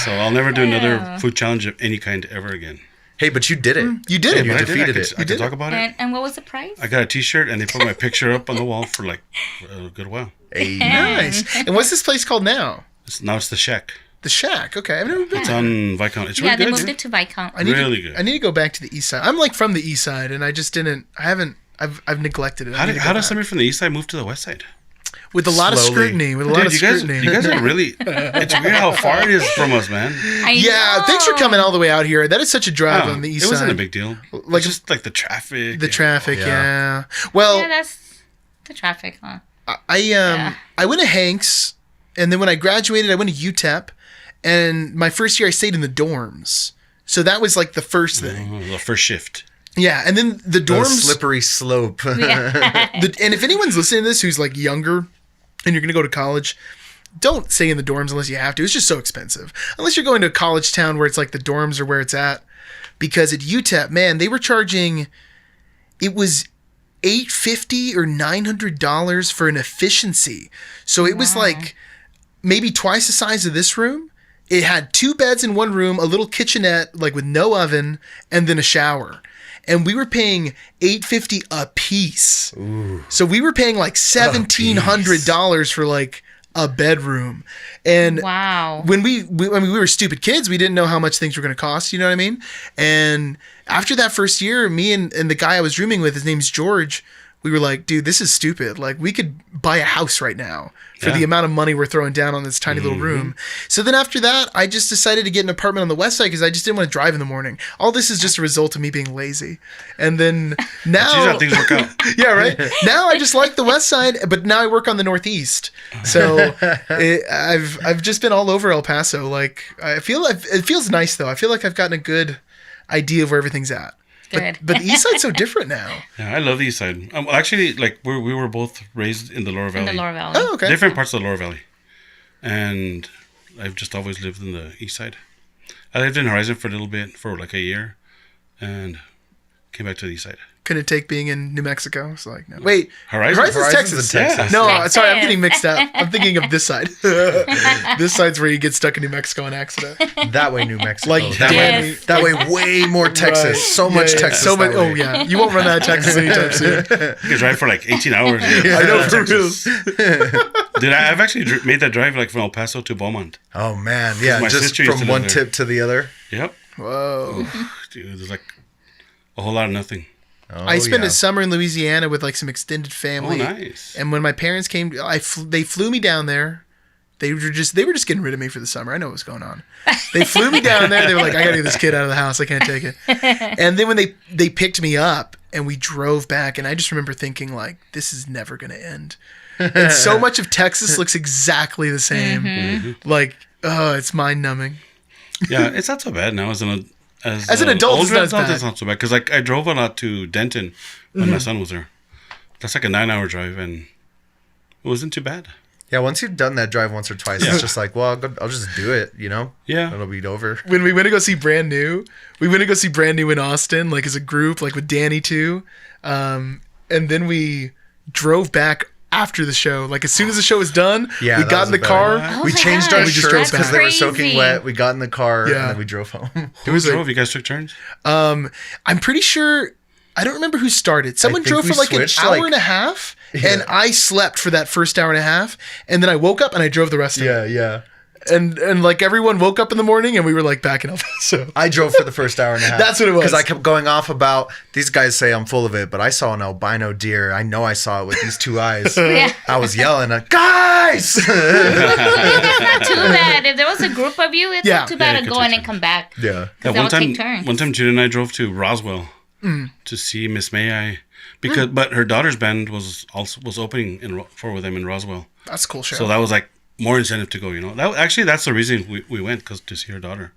So I'll never do another food challenge of any kind ever again. Hey, but you did it. You did it. You But I did. defeated I it. could did talk it. about it. And what was the price? I got a T-shirt, and they put my picture up on the wall for like a good while. Hey. Nice. And what's this place called now? Now it's the Shack. The Shack. Okay, I've never been. It's on Viscount. It's Yeah, really they good. moved dude. it to Viscount. I need Really to, good. I need to go back to the east side. I'm like from the east side, and I just didn't. I haven't. I've neglected it. I How, need to go how does back. somebody from the east side move to the west side? With a lot of Slowly. scrutiny. With a lot of Dude, scrutiny. you guys are really. It's weird how far it is from us, man. I Yeah, know. thanks for coming all the way out here. That is such a drive Oh, on the east it side. wasn't a big deal. Like- Like just like the traffic. The traffic, Yeah. yeah. Well, Yeah, that's the traffic, huh? I went to Hanks, and then when I graduated, I went to UTEP, and my first year I stayed in the dorms. So that was like the first thing. Oh, the first shift. Yeah, and then the The dorms. slippery slope. And if anyone's listening to this who's like younger, and you're gonna go to college, don't stay in the dorms unless you have to. It's just so expensive. Unless you're going to a college town where it's like the dorms are where it's at. Because at UTEP, man, they were charging. It was $850 or $900 for an efficiency. So it was like maybe twice the size of this room. It had 2 beds in one room, a little kitchenette, like with no oven, and then a shower. And we were paying $850 a piece. Ooh. So we were paying like $1,700 for like a bedroom. And Wow. when we were stupid kids, we didn't know how much things were going to cost, you know what I mean? And after that first year, me and the guy I was rooming with, his name's George, we were like, dude, this is stupid. Like, we could buy a house right now for the amount of money we're throwing down on this tiny little room. So then after that, I just decided to get an apartment on the west side because I just didn't want to drive in the morning. All this is just a result of me being lazy. And then now... That's usually how things work out. Yeah, right. Now I just like the west side, but now I work on the northeast. So I've just been all over El Paso. Like it feels nice though. I feel like I've gotten a good idea of where everything's at. Good. But the east side's so different now. Yeah, I love the east side. Actually, like we were both raised in the Lower Valley. In the Lower Valley. Oh, okay. Different parts of the Lower Valley. And I've just always lived in the east side. I lived in Horizon for a little bit, for like a year, and came back to the east side. couldn't take being in New Mexico. So like, no. Wait, Horizon's Texas. in Texas. No, Texas. sorry, I'm getting mixed up. I'm thinking of this side. This side's where you get stuck in New Mexico in accident. That way, New Mexico. Like, that, yes. that way, way more Texas. Right. So much Yeah, Texas. So much. that Oh way. yeah, you won't run out of Texas anytime soon. You can drive for like 18 hours. I know for real. Dude, I've actually made that drive like from El Paso to Beaumont. Oh man, yeah, My just sister used to from live one there. tip to the other. Yep. Whoa. Dude, there's like a whole lot of nothing. Oh, I spent yeah. a summer in Louisiana with like some extended family. Oh, nice. And when my parents came, they flew me down there. They were just getting rid of me for the summer. I know what was going on. They flew me down there. They were like, I gotta get this kid out of the house. I can't take it. And then when they picked me up and we drove back, and I just remember thinking like, this is never gonna end. And so much of Texas looks exactly the same. Mm-hmm. Like, oh, it's mind numbing. Yeah, it's not so bad now as an adult, older it's not as adult, bad. it's not so bad because like I drove a lot to Denton when my son was there. That's like a 9-hour drive, and it wasn't too bad. Yeah, once you've done that drive once or twice, Yeah. it's just like, well, I'll just do it. You know? Yeah. It'll be over. When we went to go see Brand New, in Austin, like as a group, like with Danny too. And then we drove back after the show. Like as soon as the show was done, Yeah, we that got was in the a better car. one. Oh We my changed gosh, our We just drove shirts because back. they were soaking Crazy. wet. We got in the car Yeah. and then we drove home. Who drove? You guys took turns? I'm pretty sure. I don't remember who started. Someone think drove we for like an switched, hour like- and a half, Yeah. and I slept for that first hour and a half, and then I woke up and I drove the rest of it. Yeah. And like everyone woke up in the morning and we were like back in El Paso. I drove for the first hour and a half. That's what it was. Because I kept going off about, these guys say I'm full of it, but I saw an albino deer. I know I saw it with these two eyes. Yeah. I was yelling, guys! It's not too bad. If there was a group of you, it's Yeah. not too bad Yeah, to you go could in take and come back. Yeah. Because one they'll time, take turns. one time, Judy and I drove to Roswell to see Miss May I, because but her daughter's band was opening for them in Roswell, That's a cool show. so that was like more incentive to go. You know, that's the reason we went, because to see her daughter,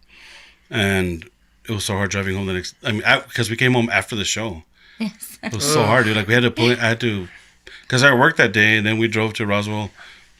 and it was so hard driving home the next. I mean, because we came home after the show. Yes. It was so hard, dude. Like I had to, because I worked that day, and then we drove to Roswell.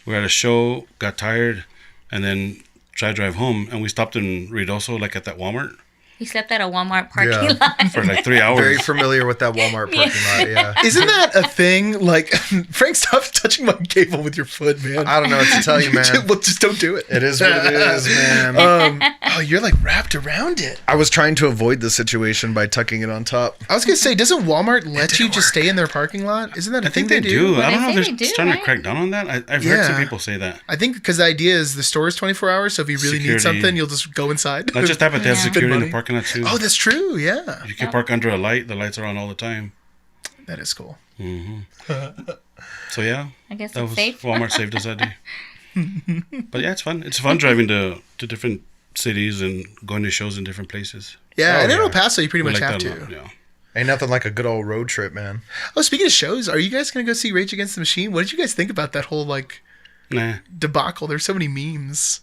We were at a show, got tired, and then tried to drive home, and we stopped in Ruidoso, like at that Walmart, He slept at a Walmart parking Yeah. lot. for like 3 hours. Very familiar with that Walmart parking lot, yeah. Isn't that a thing? Like, Frank, stop touching my cable with your foot, man. I don't know what to tell you, man. Well, just don't do it. It is what it is, man. Oh, you're like wrapped around it. I was trying to avoid the situation by tucking it on top. I was gonna say, doesn't Walmart let you just stay in their parking lot? Isn't that a I thing think they do. I They don't know if say they're they do, starting right? to crack down on that. I've heard Yeah. some people say that. I think because the idea is the store is 24 hours, so if you really need Security. something, you'll just go inside. Not just that, but they have Yeah. security in money. the parking lot too. Oh, that's true. Yeah, You can park under a light. The lights are on all the time. that is cool. So yeah, I guess that it's was safe. Walmart saved us that day. But yeah, it's fun. It's fun driving to different cities and going to shows in different places. Yeah, Oh, and in yeah. El Paso, you pretty We much like have that a to. lot, yeah. Ain't nothing like a good old road trip, man. Oh, speaking of shows, are you guys gonna go see Rage Against the Machine? What did you guys think about that whole like Nah. debacle? There's so many memes.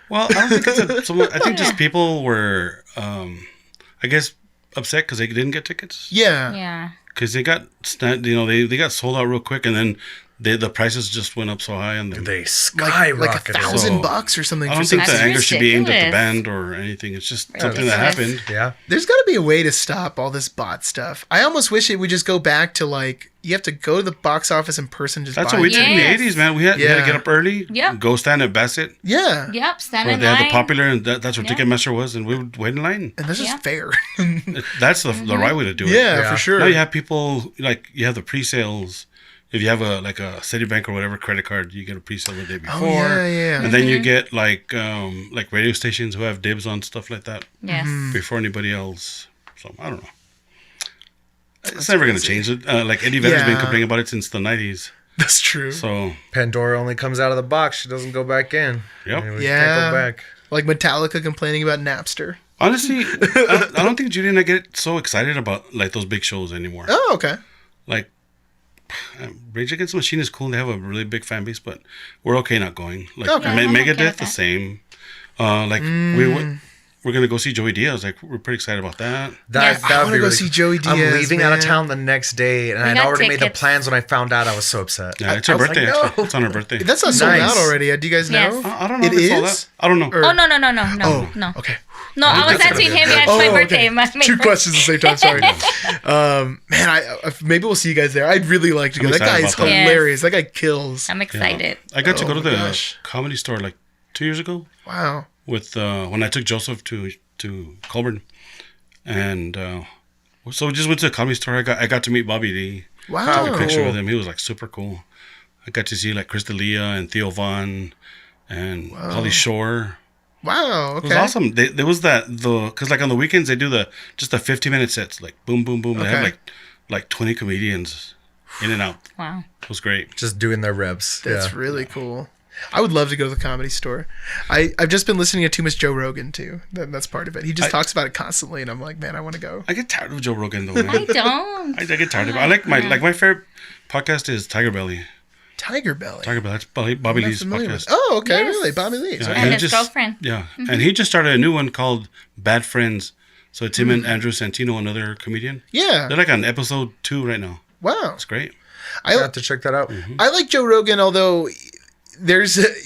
Well, I don't think it's I think just people were, I guess, upset because they didn't get tickets. Yeah. Yeah. Because they got, they got sold out real quick, and then the prices just went up so high. And They Like skyrocketed. $1,000 or something. I don't think the That's anger should be aimed at the ridiculous. band or anything. It's just something that ridiculous. happened. Yeah. There's got to be a way to stop all this bot stuff. I almost wish it would just go back to like you have to go to the box office in person. Just That's buy what we it. did in the Yes. 80s, man. We had to Yeah. get up early, Yep. go stand at Bassett, Yeah, Yep. Stand where in they had the line. popular, and that's where Yeah. Ticketmaster was, and we would wait in line. and that's just Yeah. fair. That's the right way to do it. yeah, Yeah. for sure. Now you have people, like, you have the pre-sales. If you have a Citibank or whatever credit card, you get a pre-sale the day before. Oh, yeah. And then you get like radio stations who have dibs on stuff like that Yes. before anybody else. So I don't know. It's never going to change it. Like Eddie Vedder's been Yeah. complaining about it since the 90s. That's true. So Pandora only comes out of the box. She doesn't go back in. Yep. We Yeah. can't go back. Like Metallica complaining about Napster. honestly, I don't think Judy and I get so excited about like those big shows anymore. Oh, okay. Like Rage Against the Machine is cool. They have a really big fan base, but we're okay not going. Like Okay. Yeah, I'm okay Megadeth, with the that. same. Like we're gonna go see Joey Diaz. Like we're pretty excited about that. Yes. That I would wanna be go really see cool. Joey I'm Diaz, leaving out of man. town the next day, and I'd got already made the tickets. plans when I found out. I was so upset. Yeah, it's I her was birthday. like, Actually, no. it's on her birthday. That's not sold Nice. out already. Do you guys know? Yes. I don't know. It if it's all is? that. I don't know. Or- Oh no. Oh, No. okay. No, I was answering him. Yeah, it's my birthday. My Two questions at the same time. Sorry. Man, maybe we'll see you guys there. I'd really like to go. I'm That guy excited is about that. hilarious. That guy kills. I'm excited. I got to go to my the gosh. Comedy Store like 2 years ago Wow. with when I took Joseph to Colburn, and so we just went to the Comedy Store. I got to meet Bobby D. Wow. Took a picture with him. He was like super cool. I got to see like Chris D'Elia and Theo Von and Holly Shore. Wow. It was Okay. awesome. There was because like on the weekends they do just the 50-minute sets, like boom, boom, boom. They have Okay. like 20 comedians in and out. Wow. It was great. Just doing their reps. That's really cool. I would love to go to the Comedy Store. I've just been listening to too much Joe Rogan too. That's part of it. He just talks about it constantly, and I'm like, man, I want to go. I get tired of Joe Rogan though. Man. I don't. I get tired of it. I like my favorite podcast is Tiger Belly. Tiger Belly. That's Bobby I'm not Lee's familiar with- podcast. Oh, okay, Yes. really? Bobby Lee's. Yeah, Okay. And he his girlfriend. Yeah, and he just started a new one called Bad Friends. So it's him and Andrew Santino, another comedian. Yeah. They're like on episode 2 right now. Wow. It's great. I have to check that out. I like Joe Rogan, although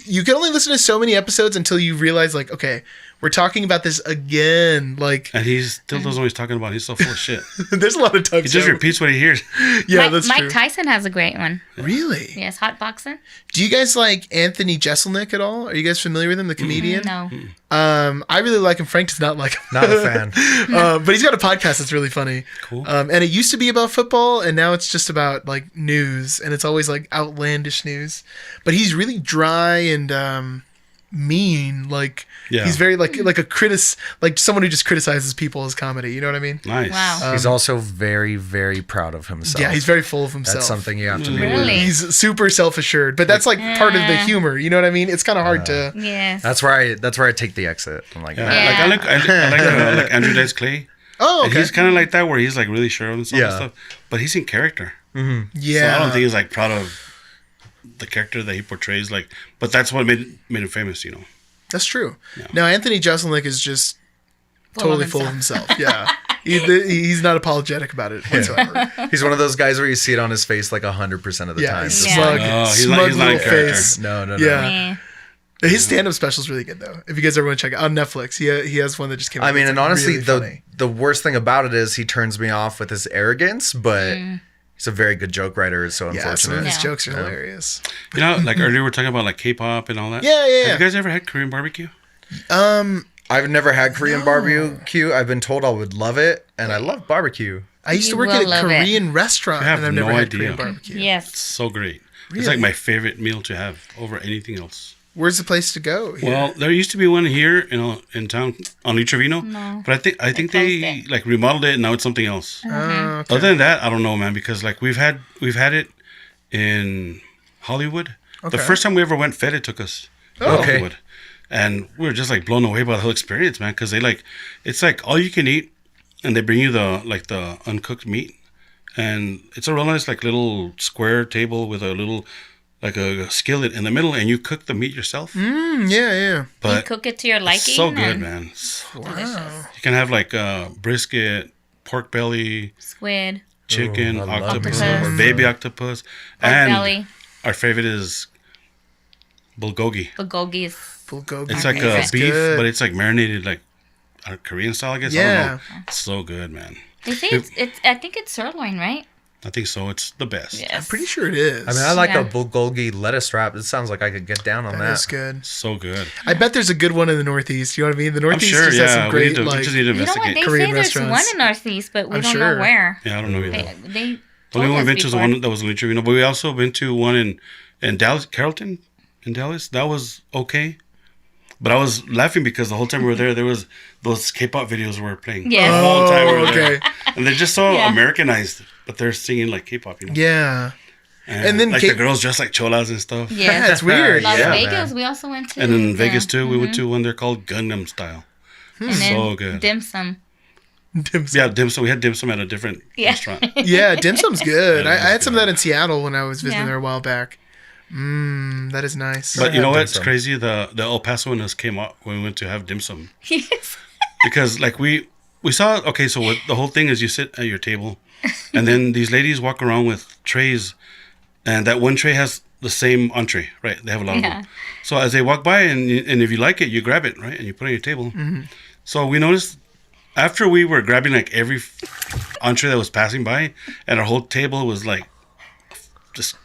you can only listen to so many episodes until you realize, like, okay, we're talking about this again. Like, And he still doesn't know what he's talking about. He's so full of shit. there's a lot of He times. just repeats what he hears. Yeah, Mike, that's Mike true. Tyson has a great one. Really? Yes, hot boxing. Do you guys like Anthony Jeselnik at all? Are you guys familiar with him, the comedian? No. I really like him. Frank does not like him. Not a fan. But he's got a podcast that's really funny. Cool. And it used to be about football, and now it's just about like news, and it's always like outlandish news. But he's really dry and mean. Like Yeah. he's very like like someone who just criticizes people as comedy. You know what I mean? Nice. Wow. He's also very, very proud of himself. Yeah, he's very full of himself. That's something you have to be. Really? He's super self-assured, but that's like part of the humor. You know what I mean? It's kind of hard to. Yes. That's where I take the exit. I'm like, Yeah. Yeah. Like I like Andrew Dice Clay. Oh, And okay. he's kind of like that, where he's like really sure of himself and Yeah. stuff, but he's in character. Yeah. So I don't think he's like proud of the character that he portrays. Like, but that's what made him famous, you know. That's true. No, Anthony Jeselnik is just totally full of himself. Yeah. He's not apologetic about it whatsoever. he's one of those guys where you see it on his face like 100% of the Yeah, time. he's Yeah. smug, Oh, he's smug not in little character. face. No. Yeah. Yeah. His stand-up special is really good, though. If you guys ever want to check it on Netflix, he has one that just came out. I mean, that's and honestly, really the funny. the worst thing about it is he turns me off with his arrogance, but he's a very good joke writer. So Yeah, some of unfortunate. his Yeah. jokes are hilarious. You know, like earlier we were talking about like K-pop and all that. Yeah. Have you guys ever had Korean barbecue? I've never had Korean barbecue. I've been told I would love it, and I love barbecue. I used to You work will at a love it. Korean restaurant, You have and I've never no had idea. Korean barbecue. Yes. So great. It's Really? like my favorite meal to have over anything else. Where's the place to go? Here? Well, there used to be one here, in town on Lee Trevino, No. but I think They they closed it. like remodeled it and now it's something else. Oh, okay. Other than that, I don't know, man, because like we've had it in Hollywood. Okay. The first time we ever went, Fede took us to Okay. Hollywood, and we were just like blown away by the whole experience, man. Because it's like all you can eat, and they bring you the uncooked meat, and it's a real nice like little square table with a little like a skillet in the middle, and you cook the meat yourself. Yeah. You But cook it to your liking. it's so good, and man. So Wow. you can have like brisket, pork belly, Squid, chicken, I love octopus, octopus. baby octopus, pork and belly, our favorite is bulgogi. bulgogi is Bulgogi. It's like That's a beef, good. but it's like marinated like Korean style, I guess. I Yeah. don't know. It's so good, man. They say it's. I think it's sirloin, right? I think so. It's the best. Yes. I'm pretty sure it is. I mean, I like Yeah. a bulgogi lettuce wrap. It sounds like I could get down on that. That is good. So good. I bet there's a good one in the Northeast. You know what I mean? The I'm Northeast sure. just has Yeah, some we great need to like. we just need to You know what? investigate. They Korean say there's restaurants. one in Northeast, but we I'm don't sure. know where. Yeah, I don't know either. They Only told one us been to is the before. one that was in Lee Trevino, but we also been to one in Dallas, Carrollton, in Dallas. That was okay. But I was laughing because the whole time we were there was those K-pop videos were playing. Yes. The whole time we were okay. there. And they're just so Yeah. Americanized, but they're singing like K-pop, you know? Yeah. And then like K- the girls dressed like cholas and stuff. Yeah, Yes. it's weird. Las Yeah, Vegas, man. we also went to. And in yeah. Vegas too, we went to one they're called Gundam Style. And then So good. dim sum. Dim sum. Yeah, dim sum. We had dim sum at a different Yeah. restaurant. Yeah, dim sum's good. Yeah, I that is had some of good. that in Seattle when I was visiting Yeah. there a while back. That is nice. But you know had what? dim It's sum. crazy. The El Pasoans came up when we went to have dim sum. Yes. Because like we saw, okay, so what the whole thing is you sit at your table and then these ladies walk around with trays and that one tray has the same entree, right? They have a lot of Yeah. them. So as they walk by and if you like it, you grab it, right? And you put it on your table. So we noticed after we were grabbing like every entree that was passing by, and our whole table was like just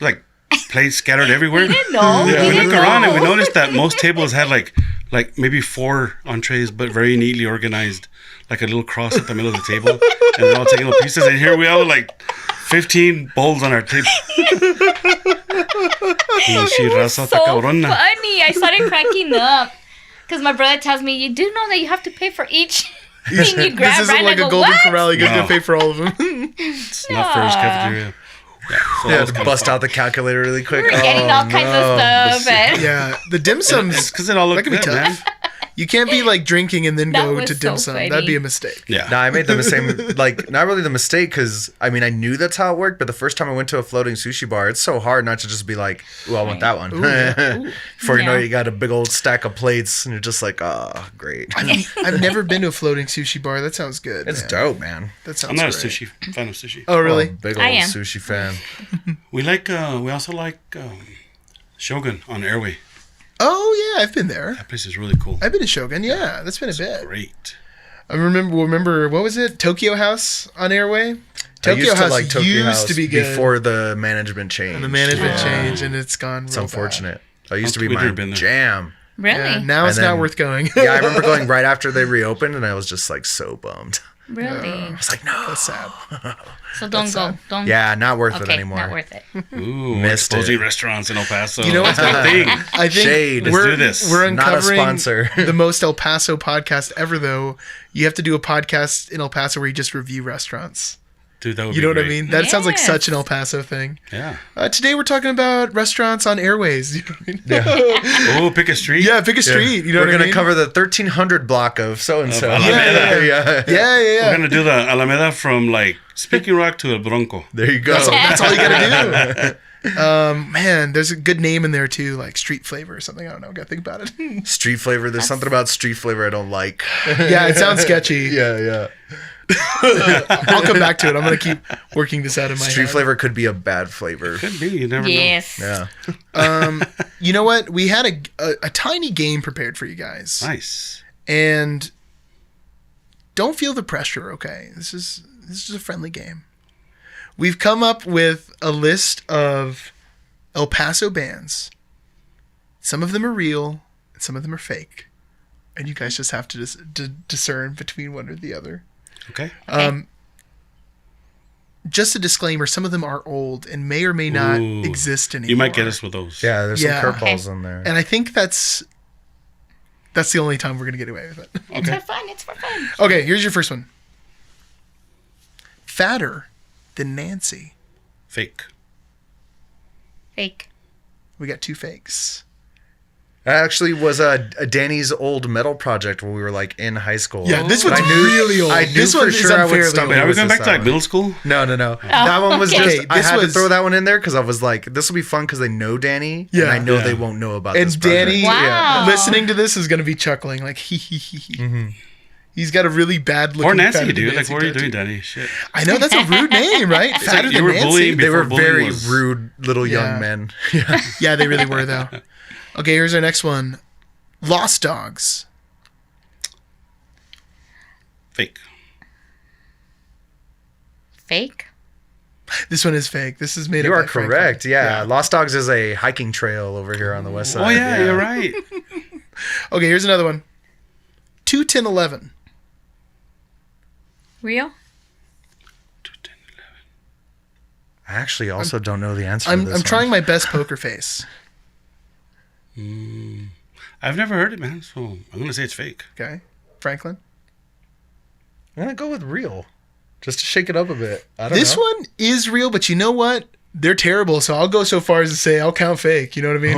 like plates scattered everywhere. We didn't know. Yeah, We we didn't look around and we know. noticed that most tables had like maybe 4 entrees, but very neatly organized, like a little cross at the middle of the table, and they're all taking little pieces. And here we are, like 15 bowls on our table. It was so funny. I started cracking up because my brother tells me, "You do know that you have to pay for each thing you grab, This isn't right?" like I a go, Golden "What?" Corral. You guys No. gonna pay for all of them. It's not for his cafeteria. Yeah, so Yeah, that was to kinda bust fun. out the calculator really quick. We were getting all kinds of stuff. And Yeah, the dim sums. It's because it all That looked could be good, man. tough. You can't be like drinking and then That go was to dim so sum. funny. That'd be a mistake. Yeah. No, I made the same, like, not really the mistake, because, I mean, I knew that's how it worked, but the first time I went to a floating sushi bar, it's so hard not to just be like, ooh, I want that one. Before you know Yeah. it, you got a big old stack of plates, and you're just like, oh, great. I've never been to a floating sushi bar. That sounds good. It's man. dope, man. That sounds I'm not great. a fan of sushi. Oh, really? Oh, big I old am. sushi fan. We also like Shogun on Airway. Oh, yeah, I've been there. That place is really cool. I've been to Shogun. Yeah, that's been a bit. Great. I remember what was it? Tokyo House on Airway. I Tokyo used to House like Tokyo used House to be good before the management change. and the management Yeah. changed, and it's gone. It's real unfortunate. That used to We've be my never been there. jam. Really, Bad. Yeah, now it's And not then- worth going. Yeah, I remember going right after they reopened, and I was just like so bummed. really. I was like, no. That's sad. So don't go. Don't. Yeah, not worth it Okay, anymore. not worth it. Ooh, Missed exposing it. restaurants in El Paso. You know what's That's my thing. I think Shade. Let's we're, do this. we're Not a uncovering sponsor. the most El Paso podcast ever, though. You have to do a podcast in El Paso where you just review restaurants. Dude, that would You be know what I great. mean? That sounds like Yes. such an El Paso thing. Yeah. Today we're talking about restaurants on airways. You know what I mean? Oh, pick a street. Yeah, pick a street. You know We're what I gonna mean? cover the 1300 block of so and so. Of Alameda. Yeah, We're yeah. gonna do the Alameda from like Speaking Rock to El Bronco. There you go. That's all you gotta do. Man, there's a good name in there too, like Street Flavor or something. I don't know. Gotta think about it. Street flavor. There's something about street flavor I don't like. Yeah, it sounds sketchy. Yeah. I'll come back to it. I'm gonna keep working this out in my Street head. flavor could be a bad flavor. Could be. You never Yes. Yeah. You know what? We had a tiny game prepared for you guys, know. Nice. and don't feel the pressure. Okay, this is a friendly game. We've come up with a list of El Paso bands. Some of them are real, and some of them are fake, and you guys just have to discern between one or the other. Okay. Just a disclaimer: some of them are old and may or may not Ooh. exist anymore. You might get us with those. Yeah. There's Yeah. some curveballs in there. and I think that's the only time we're gonna get away with it. It's for fun. It's for fun. Okay, here's your first one. Fatter than Nancy. Fake. Fake. We got 2 fakes. That actually was a Danny's old metal project when we were like in high school. Yeah, this But one's I knew- really old. I knew This for one is sure I would unfairly stumble old. Wait, are we with going this back to like one. middle school? No. That one was okay. just, Okay, I this had to was- throw that one in there because I was like, this will be fun because they know Danny. Yeah. And I know Yeah. they won't know about And this project. Danny, Wow. listening to this, is going to be chuckling like, hee hee hee hee. He's got a really bad looking Or Nancy, Fatter Than dude. Like, Nancy what are you tattoo. doing, Danny? Shit. I know, that's a rude name, right? Fatter you Than were Nancy. bullying They were before bullying very was- rude little Yeah. young men. Yeah. Yeah, they really were, though. Okay, here's our next one. Lost Dogs. Fake. Fake. This one is fake. This is made You up are by Franklin. correct. Yeah. Lost Dogs is a hiking trail over here on the west side. Oh, yeah, you're right. Okay, here's another one. 21011. Real. I actually also don't know the answer to I'm this trying one. my best poker face. I've never heard it, man. So I'm going to say it's fake. Okay, Franklin. I'm going to go with real. Just to shake it up a bit. I don't This know. one is real, but you know what? They're terrible, so I'll go so far as to say I'll count fake. You know what I mean?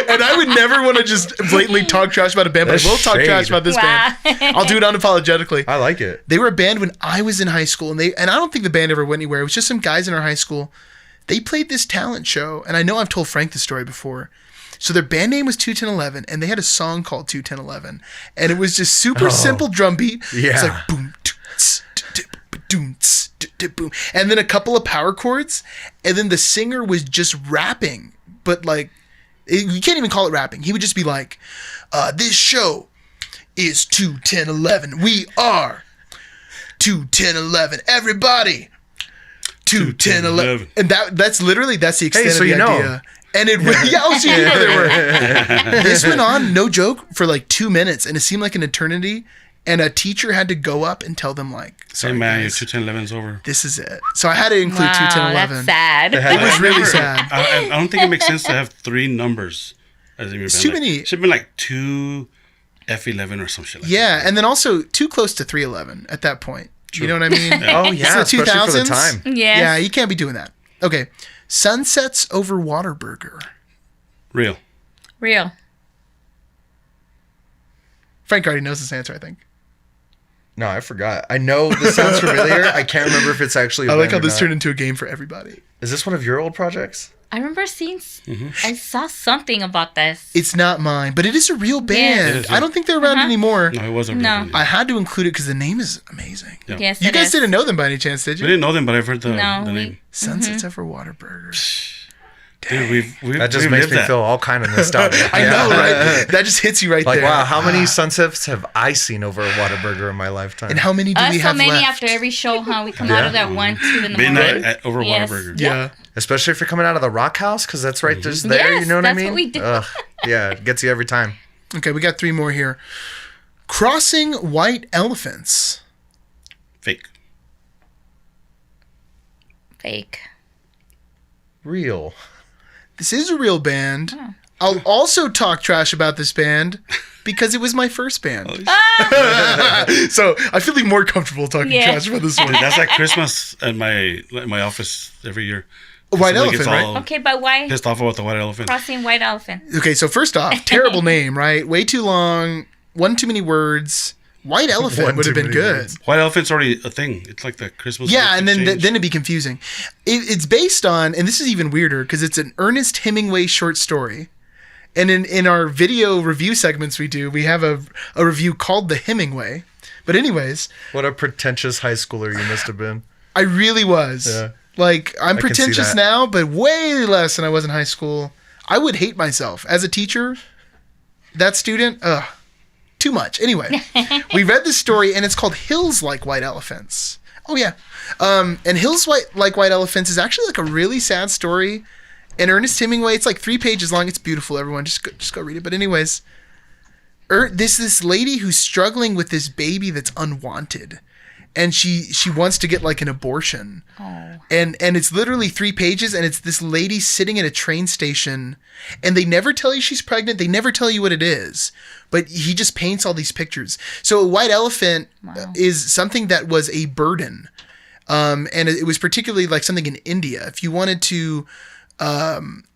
And I would never want to just blatantly talk trash about a band, but That's I will talk shade. trash about this Wow. band. I'll do it unapologetically. I like it. They were a band when I was in high school, and I don't think the band ever went anywhere. It was just some guys in our high school. They played this talent show, and I know I've told Frank this story before. So their band name was 21011, and they had a song called 21011, and it was just super simple drum beat. Yeah. It's like boom, tss, doom, tss, boom, and then a couple of power chords, and then the singer was just rapping, but like you can't even call it rapping. He would just be like, "This show is 21011. We are 21011. Everybody. 21011. And that's the extent so of the you know. idea. And it so you know they were. This went on, no joke, for like 2 minutes, and it seemed like an eternity. And a teacher had to go up and tell them, like, sorry, hey man, guys, your 21011's over. this is it. So I had to include 21011. That's sad. It was really sad. I don't think it makes sense to have 3 numbers. It's too many. Should have been like 2 F11 or some shit like that. Yeah, and then also too close to 311 at that point. True. You know what I mean? Oh yeah, It's the especially for the 2000s. time. Yes. Yeah, you can't be doing that. Okay. Sunsets over Whataburger. Real. Real. Frank already knows this answer, I think. No, I forgot. I know this sounds familiar. I can't remember if it's actually. I like how band or this not. turned into a game for everybody. Is this one of your old projects? I remember seeing. I saw something about this. It's not mine, but it is a real band. It is, I don't think they're around anymore. No, it wasn't No. real. I had to include it because the name is amazing. Yeah. Yes, You it guys is. didn't know them by any chance, did We you? didn't know them, but I've heard the No, name. Sunsets over Whataburger. Dude, we've That just we've makes lived me that. feel all kind of nostalgic. I know, right? That just hits you right Like, there. wow, how many sunsets have I seen over a Whataburger in my lifetime? And how many do we Us so have many left? after every show, huh? We come out of that 1, 2 in the Midnight morning. at, over Yes. Whataburger. Yeah. Especially if you're coming out of the Rock House, because that's right just there. Yes, you know what I that's mean? what we do. Ugh, yeah, it gets you every time. Okay, we got 3 more here. Crossing white elephants. Fake. Fake. Real. This is a real band. I'll also talk trash about this band because it was my first band. So I feel like more comfortable talking Yeah. trash about this one. Dude, that's like Christmas at my office every year. White Somebody elephant, gets right? all Okay, but why Pissed off about the white elephant. crossing white elephant? Okay, so first off, terrible name, right? Way too long, one too many words. White elephant One would have too been many good. words. White elephant's already a thing. It's like the Christmas. Yeah, gift and then exchange. then it'd be confusing. It's based on, and this is even weirder because it's an Ernest Hemingway short story. And in our video review segments we have a review called The Hemingway. But anyways, What a pretentious high schooler you must have been. I really was. Yeah. Like, I'm I can see pretentious that. now, but way less than I was in high school. I would hate myself. As a teacher, that student, too much. Anyway, we read this story, and it's called Hills Like White Elephants. Oh, yeah. And Hills Like White Elephants is actually like a really sad story. And Ernest Hemingway, it's like 3 pages long. It's beautiful, everyone. Just go read it. But anyways, this lady who's struggling with this baby that's unwanted. And she wants to get like an abortion. Oh. And it's literally 3 pages, and it's this lady sitting at a train station, and they never tell you she's pregnant. They never tell you what it is, but he just paints all these pictures. So a white elephant is something that was a burden, and it was particularly like something in India. If you wanted to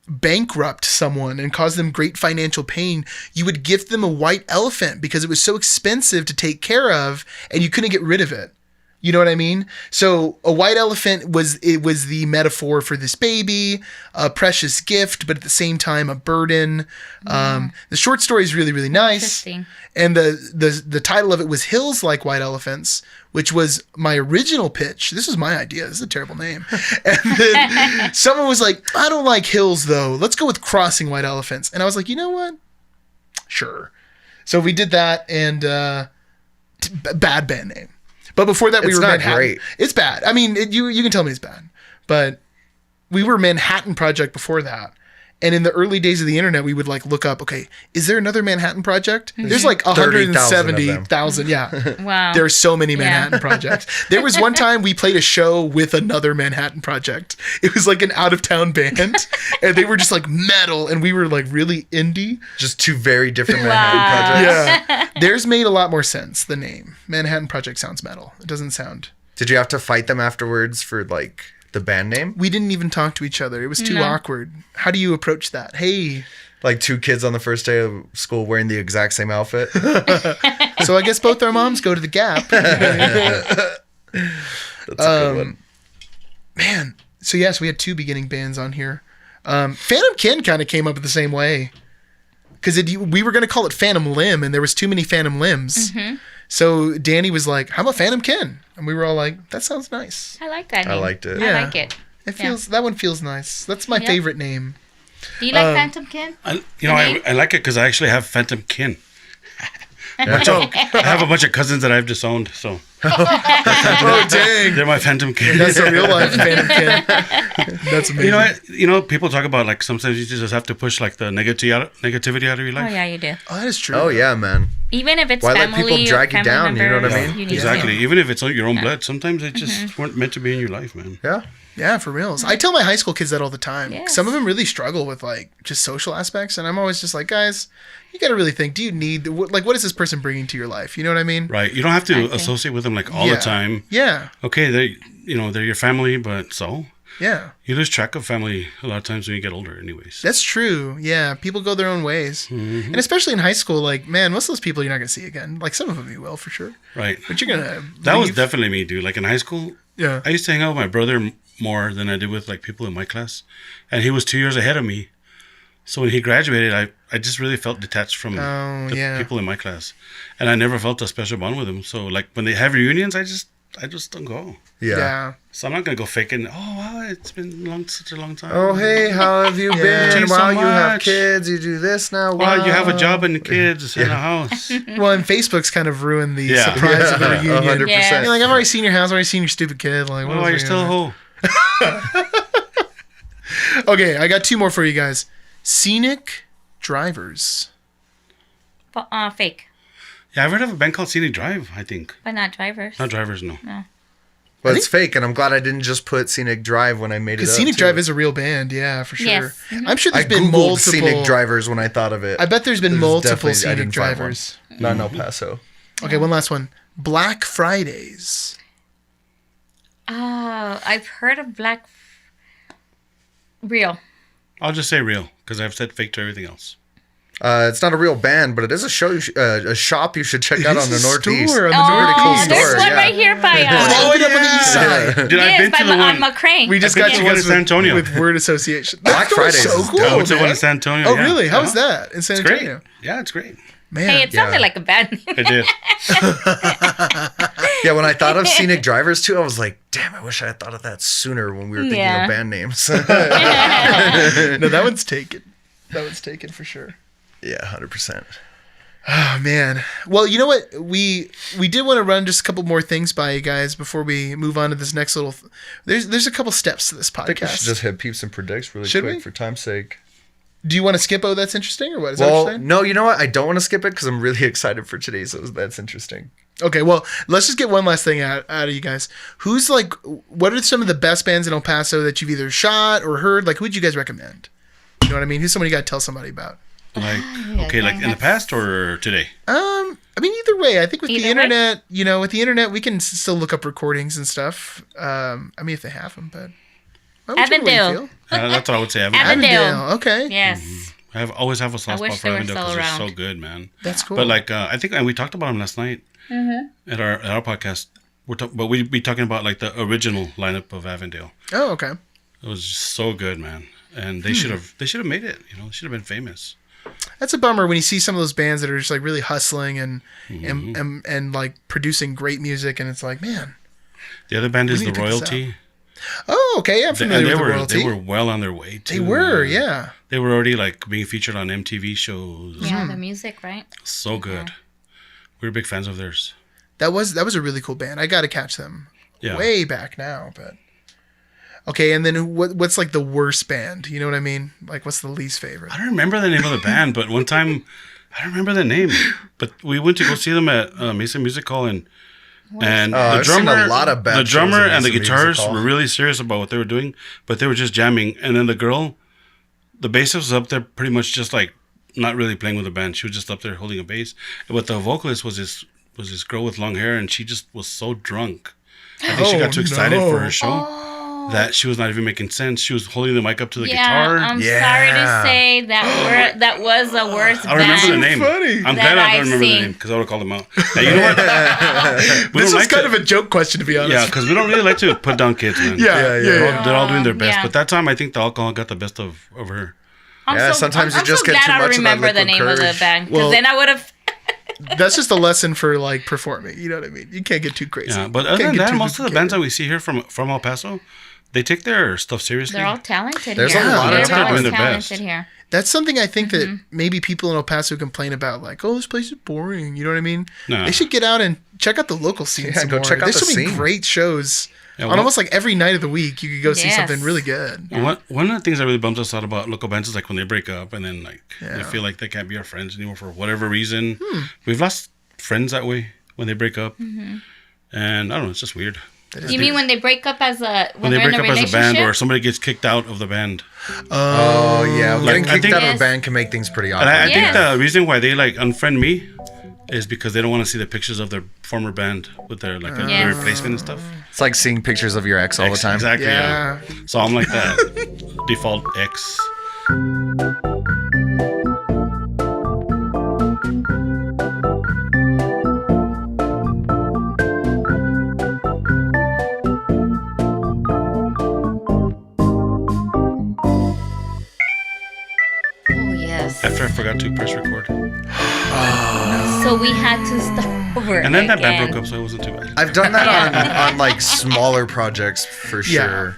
bankrupt someone and cause them great financial pain, you would gift them a white elephant because it was so expensive to take care of, and you couldn't get rid of it. You know what I mean? So a white elephant was the metaphor for this baby, a precious gift, but at the same time a burden. The short story is really, really nice. Interesting. And the title of it was Hills Like White Elephants, which was my original pitch. This was my idea. This is a terrible name. And then someone was like, I don't like hills though. Let's go with Crossing White Elephants. And I was like, you know what? Sure. So we did that, and bad band name. But before that, we It's were not Manhattan. great. It's bad. I mean, you can tell me it's bad, but we were Manhattan Project before that. And in the early days of the internet, we would like look up, okay, is there another Manhattan Project? There's like 170,000. Yeah. Wow. There are so many Manhattan Projects. There was one time we played a show with another Manhattan Project. It was like an out of town band, and they were just like metal, and we were like really indie. Just 2 very different Wow. Manhattan projects. Yeah. Theirs made a lot more sense, the name. Manhattan Project sounds metal. It doesn't sound... Did you have to fight them afterwards for like the band name? We didn't even talk to each other. It was too awkward. How do you approach that? Hey, Like 2 kids on the first day of school wearing the exact same outfit. so I guess both our moms go to the Gap. That's a good one. Man. So yes, we had 2 beginning bands on here. Phantom Kin kind of came up the same way. Because we were going to call it Phantom Limb, and there was too many Phantom Limbs. Mm-hmm. So Danny was like, how about Phantom Kin? And we were all like, that sounds nice. I like that I name. liked it. Yeah. I like it. It feels That one feels nice. That's my favorite name. Do you like Phantom Kin? I like it because I actually have Phantom Kin. I have a bunch of cousins that I've disowned, so Oh dang! they're my phantom kids. That's a real life Phantom Kid. That's amazing. You know what? You know, people talk about like sometimes you just have to push like the negativity out of your Oh life. yeah, you do. Oh, that is true. Oh yeah, man. Even if it's Why let family people drag or you family down, you know what I members, mean? you need Exactly. to. Even if it's your own blood, sometimes they just weren't meant to be in your life, man. Yeah. Yeah, for reals. I tell my high school kids that all the time. Yes. Some of them really struggle with like just social aspects, and I'm always just like, guys, you got to really think. Do you need what is this person bringing to your life? You know what I mean? Right. You don't have to Exactly. associate with them like all Yeah. the time. Yeah. Okay, they're your family, but so Yeah. you lose track of family a lot of times when you get older, anyways. That's true. Yeah, people go their own ways, and especially in high school, like man, most of those people you're not gonna see again. Like some of them you will for sure, Right. but you're gonna. That was leave. definitely me, dude. Like in high school, Yeah. I used to hang out with my brother more than I did with like people in my class, and he was 2 years ahead of me. So when he graduated, I just really felt detached from the yeah. people in my class, and I never felt a special bond with them. So like when they have reunions, I just don't go. Yeah. Yeah. So I'm not gonna go faking. Oh wow, it's been such a long time. Oh hey, how have you Yeah. been? Thank you so Wow, you have much. kids. You do this now. Wow, you have a Wow. job and kids and a house. Well, and Facebook's kind of ruined the Yeah. surprise of a Yeah, reunion. 100%. Yeah. You're like, I've already seen your house, I've already seen your stupid kid. Like, what Oh, else you're are still a gonna hoe. do? Okay, I got two more for you guys. Scenic drivers. Fake, Yeah, I've heard of a band called Scenic Drive. I think but not drivers. not drivers, no. Well, it's fake, and I'm glad I didn't just put Scenic Drive when I made it up. Because Scenic too. Drive is a real band, yeah, for sure. Yes. I'm sure I there's been googled multiple. Scenic Drivers when I thought of it. I bet there's been There's multiple definitely- I Scenic didn't find one. drivers. Not in El Paso. Okay, one last one. Black Fridays. Oh, I've heard of Real. I'll just say real because I've said fake to everything else. It's not a real band, but it is a show. A shop you should check out on the It's a Northeast. store on the pretty cool Northeast. There's store, one yeah. right here by All the way up on the east side. Dude, I've been to the on one. McCrane. We just I've got been to to one one in San Antonio. with word association. Black That was Fridays so is cool, dope. I went to one in man. San Antonio. Oh, yeah. really? How was Yeah. that in San It's great. Antonio? Yeah, it's great. Man. Hey, it sounded Yeah. like a bad name. It did. Yeah, when I thought of Scenic Drivers too, I was like, damn, I wish I had thought of that sooner when we were thinking Yeah. of band names. No, that one's taken. That one's taken for sure. Yeah, 100%. Oh man. Well, you know what? We did want to run just a couple more things by you guys before we move on to this next little. There's a couple steps to this I think we should podcast. just hit peeps and predicts really Should quick we? for time's sake. Do you want to skip? Oh, that's interesting, or what? Is that what Well, you're saying? no, you know what? I don't want to skip it because I'm really excited for today, so that's interesting. Okay, well, let's just get one last thing out of you guys. Who's like, what are some of the best bands in El Paso that you've either shot or heard? Like, who'd you guys recommend? You know what I mean? Who's somebody you got to tell somebody about? Like, okay, like in the past or today? I mean, either way. I think with Either the way? internet, you know, with the internet, we can still look up recordings and stuff. I mean, if they have them, but whichever way you Avondale. feel. That's what I would say. Avondale. Okay, Yes. I always have a soft I wish spot for they were Avondale still because they're around. so good, man. that's cool. But like, I think and we talked about them last night at our podcast. But we'd be talking about like the original lineup of Avondale. oh, okay. It was just so good, man. And they should have made it. You know, they should have been famous. That's a bummer when you see some of those bands that are just like really hustling and like producing great music, and it's like, man. The other band is need The to pick this Royalty. Oh, okay. I'm familiar with the Royalty. They were well on their way too. They were, man. yeah. They were already like being featured on MTV shows. Yeah, the music, right? So good. We were big fans of theirs. That was a really cool band. I got to catch them Yeah. way back now, but okay. And then what's like the worst band? You know what I mean? Like, what's the least favorite? I don't remember the name of the band, but one time I don't remember the name. But we went to go see them at Mason Music Hall, and the I've seen drummer, a lot of bad the shows drummer at and the Mason Music guitarists Hall. were really serious about what they were doing, but they were just jamming. And then the girl, the bassist was up there pretty much just like not really playing with the band. She was just up there holding a bass. But the vocalist was this girl with long hair, and she just was so drunk. I think she got too excited for her show that she was not even making sense. She was holding the mic up to the guitar. I'm Yeah. sorry to say that was the worst I don't remember the band. name. funny. I'm that glad I I've don't remember the seen. name because I would have called them out. Hey, you know what? We This don't was like kind to- of a joke question, to be honest. Yeah, because we don't really like to put down kids, man. Yeah. They're all doing their best. Yeah. But that time, I think the alcohol got the best of her. Yeah, sometimes you I'm just so get glad too I much of that remember the liquid name of the courage. band, because Well- then I would have. That's just a lesson for like performing. You know what I mean? You can't get too crazy. Yeah, but You other can't than get that, too most of the bands complicated. that we see here from El Paso, they take their stuff seriously. They're all talented There's here. a lot of Everyone's talent. Doing their talented best. here. That's something I think that maybe people in El Paso complain about, like, oh, this place is boring. You know what I mean? No. They should get out and check out the local scene. Yeah, some go more. check out There's the so many scene. great shows. Yeah, On almost like every night of the week, you could go see Yes. something really good. One of the things that really bums us out about local bands is like when they break up and then like they feel like they can't be our friends anymore for whatever reason. We've lost friends that way when they break up, and I don't know, it's just weird. You mean when they break up as a When they they're break in up a as a band relationship? or somebody gets kicked out of the band. Oh yeah, getting I kicked think- out of a Yes. band can make things pretty And awkward. I think Yes. the reason why they like unfriend me is because they don't want to see the pictures of their former band with their like their Yes. replacement and stuff. It's like seeing pictures of your ex all the time. Exactly. Yeah. So I'm like that default ex. Oh yes. After I forgot to press record, So we had to start over. and then that again. band broke up, so it wasn't too bad. I've done that on like smaller projects for sure.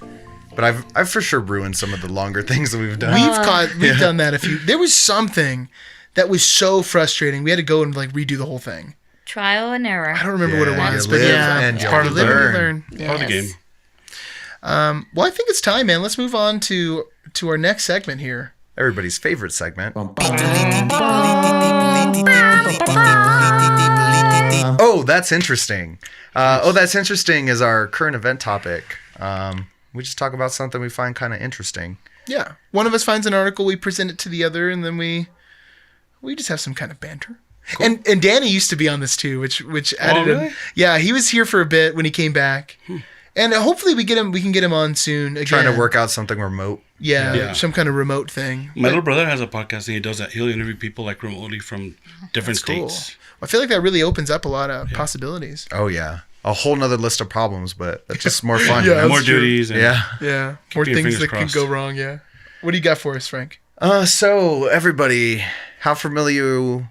But I've for sure ruined some of the longer things that we've done. We've done that a few. There was something that was so frustrating. We had to go and like redo the whole thing. Trial and error. I don't remember what it Yeah, was, you but live yeah, and it's you part of learn. living and learn. Part of the Yes. game. Well, I think it's time, man. Let's move on to our next segment here. Everybody's favorite segment. Oh, that's interesting. That's interesting is our current event topic. We just talk about something we find kind of interesting. Yeah, one of us finds an article, we present it to the other, and then we just have some kind of banter. Cool. And Danny used to be on this too, which added. really? Yeah, he was here for a bit when he came back, and hopefully we can get him on soon. Again. Trying to work out something remote. Yeah, some kind of remote thing. My little brother has a podcast and he does that. He'll interview people like remotely from different Cool. states. I feel like that really opens up a lot of possibilities. Oh yeah, a whole nother list of problems, but that's just more fun. Yeah, you know? More That's true. duties. And Yeah, more your things fingers that crossed. can go wrong. Yeah. What do you got for us, Frank? So everybody, how familiar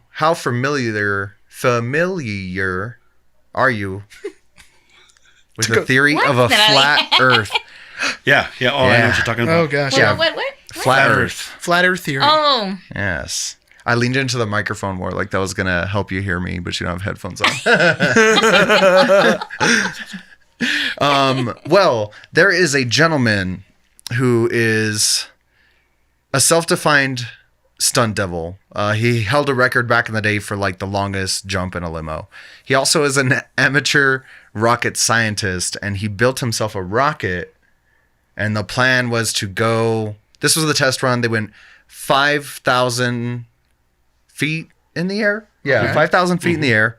are you with the theory of a flat Earth? Yeah. Oh, I know Yeah. what you're talking about. Oh gosh, Yeah. What? Flat Earth. flat Earth theory. Oh, Yes. I leaned into the microphone more like that was going to help you hear me, but you don't have headphones on. Well, there is a gentleman who is a self-defined stunt devil. He held a record back in the day for like the longest jump in a limo. He also is an amateur rocket scientist, and he built himself a rocket, and the plan was to go... This was the test run. They went 5,000 feet in the air. Yeah, Okay. 5,000 feet in the air.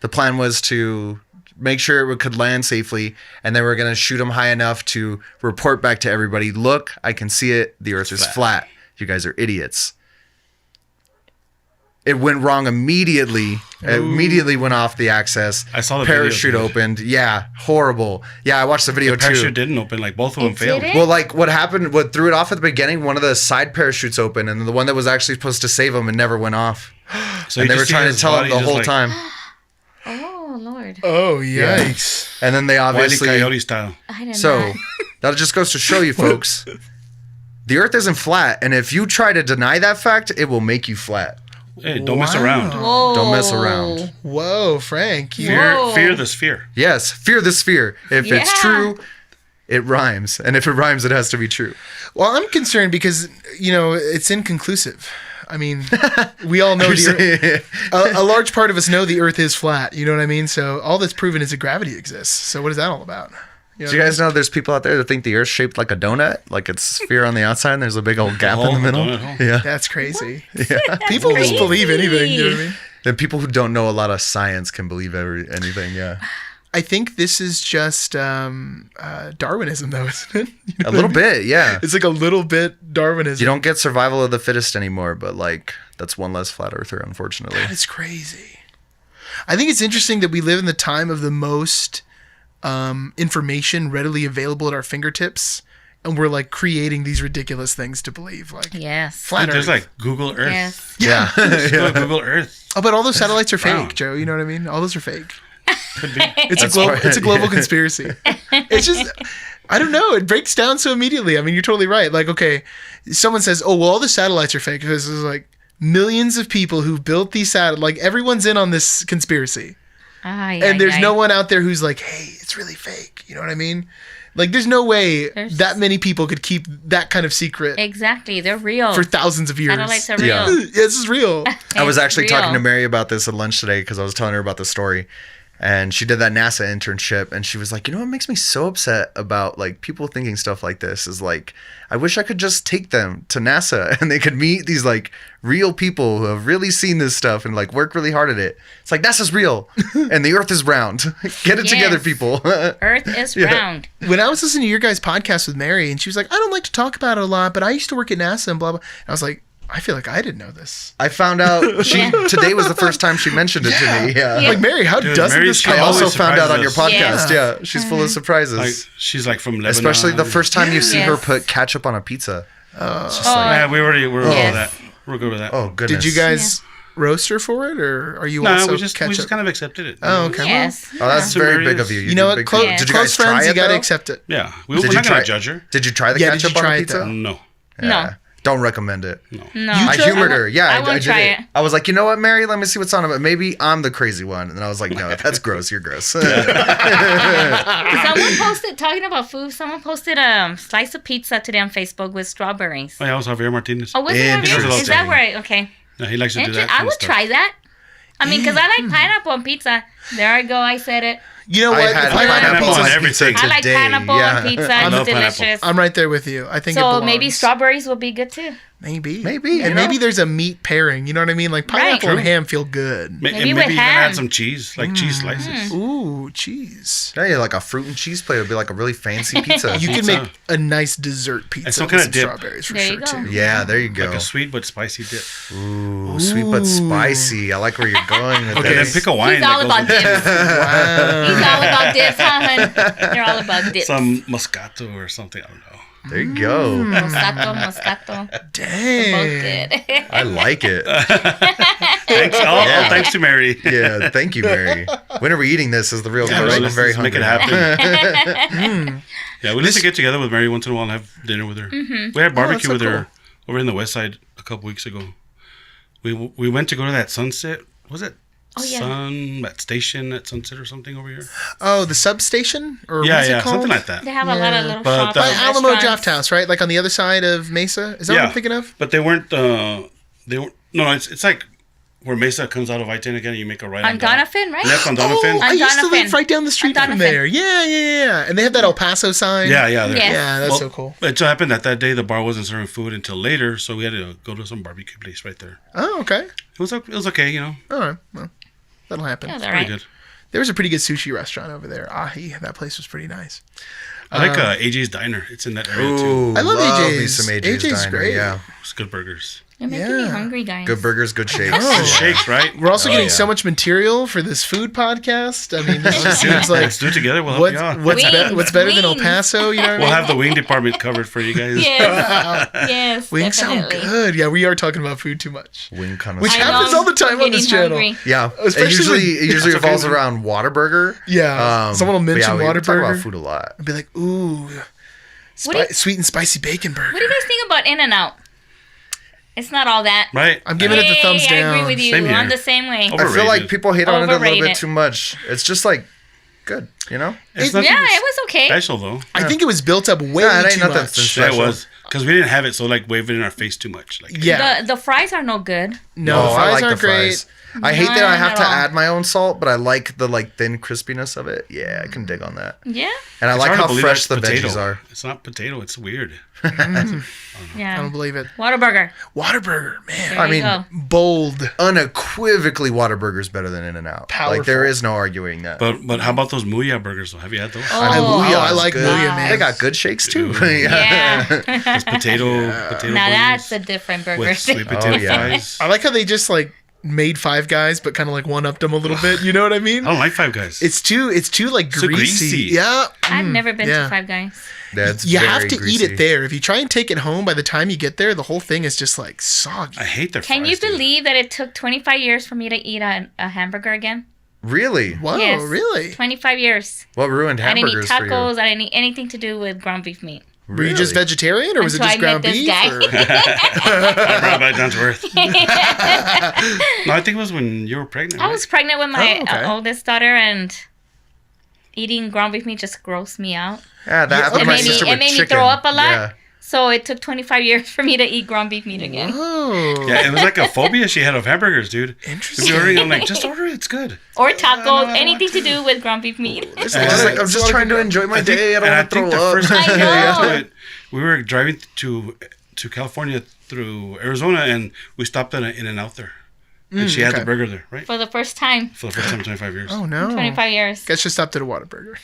The plan was to make sure it could land safely, and they were going to shoot him high enough to report back to everybody, look, I can see it. The Earth is flat. You guys are idiots. It went wrong immediately. It immediately went off the axis. I saw the parachute videos. opened. Yeah, horrible. Yeah, I watched the video The parachute too. didn't open. Like both of them It failed. didn't? Well, like what happened, what threw it off at the beginning, one of the side parachutes opened, and the one that was actually supposed to save him, it never went off. So And you they were just see trying to his tell him body the just whole like time. oh Lord. Oh yikes! And then they Wile E. obviously. Coyote style. I did So not. that just goes to show you, folks, the Earth isn't flat, and if you try to deny that fact, it will make you flat. Hey, don't mess around. Whoa. Don't mess around. Whoa, Frank! You, Whoa. Fear the sphere. Yes, fear the sphere. If it's Yeah. true, it rhymes, and if it rhymes, it has to be true. well, I'm concerned because it's inconclusive. I mean, we all know a large part of us know the Earth is flat. You know what I mean? So all that's proven is that gravity exists. So what is that all about? You know Do you guys know there's people out there that think the Earth's shaped like a donut, like it's sphere on the outside, and there's a big old gap in the hole, middle? donut hole. Yeah. That's crazy. Yeah. People just crazy. believe anything. You know what I mean? And people who don't know a lot of science can believe anything. Yeah. I think this is just Darwinism, though, isn't it? You know A what little I mean? bit. Yeah. It's like a little bit Darwinism. You don't get survival of the fittest anymore, but like that's one less flat earther, unfortunately. It's crazy. I think it's interesting that we live in the time of the most information readily available at our fingertips, and we're like creating these ridiculous things to believe. Like Yes. flat There's Earth. like Google Earth. Yes. Yeah. Just go to Google Earth. Oh, but all those satellites are fake, Wow. Joe. You know what I mean? All those are fake. Could be. It's a global right. it's a global conspiracy. It's just I don't know. It breaks down so immediately. I mean, you're totally right. Like, okay, someone says, "Oh, well, all the satellites are fake." This is like millions of people who built these satellites. Like, everyone's in on this conspiracy, and there's no one out there who's like, "Hey, it's really fake." You know what I mean? Like, there's no way that many people could keep that kind of secret. Exactly, they're real for thousands of years. Satellites are real. Yeah. This is real. I was actually real. talking to Mary about this at lunch today because I was telling her about the story. And she did that NASA internship, and she was like, you know what makes me so upset about like people thinking stuff like this is like, I wish I could just take them to NASA and they could meet these like real people who have really seen this stuff and like work really hard at it. It's like, NASA's real and the Earth is round. Get it together, people. Earth is round. When I was listening to your guys' podcast with Mary, and she was like, I don't like to talk about it a lot, but I used to work at NASA and blah, blah. And I was like, I feel like I didn't know this. I found out today was the first time she mentioned it to me. Yeah. Like, Mary, how doesn't Mary, this she come I up? also found out on surprises your us. podcast. Yeah. She's full of surprises. Like, she's like from Lebanon. Especially the first time you see her Yes. put ketchup on a pizza. It's just Yeah, we're good with Yes. that. We're good with that. oh, goodness. Did you guys roast her for it, or are you No, also we just ketchup? kind of accepted it. Oh, okay. Yes. Oh, that's So very Mary big is- of you. You know what? big Close, fan. Did you close guys try friends, it, you got to though? accept it. Yeah, we're Did you not try gonna it? judge her. Did you try the Yeah, did ketchup you on try a it, pizza? though? No. No. Don't recommend it. No. You I tried- humored her. Yeah, I I won't did try it. it. I was like, you know what, Mary? Let me see what's on it. Maybe I'm the crazy one. And I was like, no, that's gross. You're gross. Someone posted, talking about food, someone posted a slice of pizza today on Facebook with strawberries. Oh, yeah, I was Javier Martinez. Oh, was it Interesting. Javier? Is that where? Okay. Yeah, he likes to do that. I kind of would stuff. try that. I mean, because I like pineapple on pizza. There I go. I said it. You know I what? had If I had pineapple pizza, on pizza everything. today. I like pineapple on pizza. I It's love pineapple. delicious. I'm right there with you. I think it So belongs. maybe strawberries will be good too. Maybe. Maybe, And you maybe know? there's a meat pairing. You know what I mean? Like pineapple Right. and ham feel good. Maybe Maybe with you can ham. add some cheese, like cheese slices. Ooh, cheese. Yeah, like a fruit and cheese plate would be like a really fancy pizza. You can Pizza. make a nice dessert pizza some with kind some of dip. strawberries for There sure you go. too. Yeah, there you go. Like a sweet but spicy dip. Ooh, sweet but spicy. I like where you're going with Okay, then this. pick a wine He's all that about goes with dips. He's all about dips, huh, hun? They're all about dips. some Moscato or something. I don't know. There you go. Moscato. Dang. Both good. I like it. Thanks. Yeah. Thanks to Mary. Yeah, thank you, Mary. When are we eating this? Is the real Yeah, question. I'm let's very make hungry. it happen. Yeah, we like to get together with Mary once in a while and have dinner with her. We had barbecue so with her over in the West Side a couple weeks ago. We went to go to that sunset. Was it Oh, yeah. that station at Sunset or something over here? Oh, the substation? Or Yeah, what's it yeah, called? something like that. They have a lot of little But, shops. By and Alamo restaurants. Draft House, right? Like on the other side of Mesa? Is that what I'm thinking of? But they weren't. They weren't. No, it's like where Mesa comes out of I-10 again. You make a right On Donovan, right? Left on Donovan. Oh, I used to live Donovan. right down the street On from Donovan. there. Yeah. And they have that El Paso sign. Yeah. Yes. Yeah, that's Well, so cool. It so happened that day the bar wasn't serving food until later, so we had to go to some barbecue place right there. Oh, okay. It was okay, you know, All right. Well, that'll happen. Yeah, they're pretty right. good. There was a pretty good sushi restaurant over there. Ahi, that place was pretty nice. I like AJ's Diner. It's in that area too. Ooh, I love me AJ's. some AJ's, AJ's Diner. great. Yeah, It's good burgers. You're making me Yeah. hungry, guys. good burgers, good shakes. Oh. Shakes, right? We're also getting yeah. so much material for this food podcast. I mean, this just seems like Let's do it together. We'll help what's you out. what's better than El Wings. Paso? You know what I We'll mean? have the wing department covered for you guys. Yes. Yes. Wings sound definitely. good. Yeah, we are talking about food too much. Wing kind of. Which I know, happens all the time I'm on this getting channel. hungry. Yeah, Especially it usually That's okay. revolves around Whataburger. Yeah, someone will but mention we talk Whataburger. about food a lot. I'd be like, ooh, What do you- sweet and spicy bacon burger. What do you guys think about In-N-Out? It's not all that. Right? I'm giving it the thumbs Hey, down. I agree with you. Same here. I'm the same way. I feel like Overrated. people hate on it a little bit Overrated. too much. It's just like good, you know. It's It- nothing Yeah, it was okay. special though. I think it was built up way Yeah, it ain't too nothing much. special. Yeah, it Special. was because we didn't have it, so like wave it in our face too much. Like Yeah, The fries are no good. no, the I fries like aren't the great. fries. I hate that I None have at to all. add my own salt, but I like the thin crispiness of it. Yeah, I can dig on that. Yeah. And I It's like hard to how believe fresh that's the potato. veggies are. It's not potato. It's weird. I Yeah. don't believe it. Whataburger. Whataburger, man, There I you mean, go. bold. Unequivocally, Whataburger's better than In-N-Out. Powerful. Like there is no arguing that. But how about those Muya burgers? Though? Have you had those? Oh, Muya I is like good. Muya, man. They got good shakes too. Yeah. Those potato Now burgers that's a different burger. with sweet potato yeah. fries. I like how they just like made Five Guys, but kind of like one-upped them a little bit. You know what I mean? I don't like Five Guys. It's too like So greasy. greasy. Yeah. I've never been yeah. to Five Guys. That's You very have to greasy. eat it there. If you try and take it home, by the time you get there, the whole thing is just like soggy. I hate their Can fries. you dude. believe that it took 25 years for me to eat a hamburger again? Really? Whoa, Yes. really? 25 years. What ruined I didn't eat hamburgers for you? tacos. I didn't eat anything to do with ground beef meat. Were you just vegetarian, or was it Until just I ground met this beef? guy. Or? I brought it back down to earth. No, I think it was when you were pregnant. I was pregnant with my Oh, okay. oldest daughter, and eating ground beef meat just grossed me out. Yeah, that happened to It my made me- sister it with made me chicken. throw up a lot. Yeah. So it took 25 years for me to eat ground beef meat again. Oh, Yeah, it was like a phobia she had of hamburgers, dude. interesting. If you're ordering, I'm like, just order it. It's good. Or tacos, anything to do with ground beef meat. It's just like, I'm just trying to enjoy my day. I don't want to throw up. I know. We were driving to California through Arizona, and we stopped in an out there. And she had okay. the burger there, right? For the first time. For the first time in 25 years. Oh no! 25 years. Guess just stopped at a Whataburger.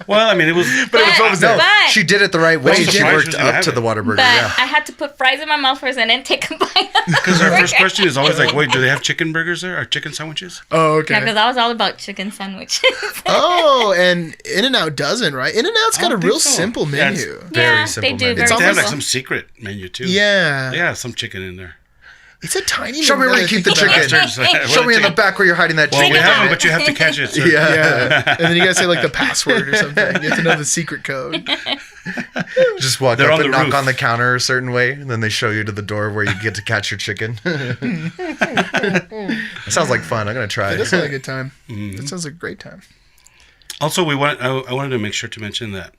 Well, I mean, it was... But it was always no. but- She did it the right way. Well, She surprised she worked was gonna up have to it. the Whataburger. But Yeah. I had to put fries in my mouth first and then take a bite. Because our first question is always like, wait, do they have chicken burgers there? Or chicken sandwiches? Oh, Yeah, okay. because I was all about chicken sandwiches. Oh, and In-N-Out doesn't, right? In-N-Out's got a don't think real so. simple Yeah, it's- menu. Very yeah, simple they do. menu. Very It's They have like simple. some secret menu, too. Yeah. They have some chicken in there. It's a tiny. Show me menu where now you that I keep the think about it. chicken. Show me in the back where you're hiding that Well, chicken. we have them, but you have to catch it, sir. Yeah. Yeah, and then you gotta say like the password or something. You have to know the secret code. Just walk They're up on and the knock roof. on the counter a certain way, and then they show you to the door where you get to catch your chicken. It sounds like fun. I'm gonna try That does it. sound like a good time. That sounds like a great time. Also, I wanted to make sure to mention that.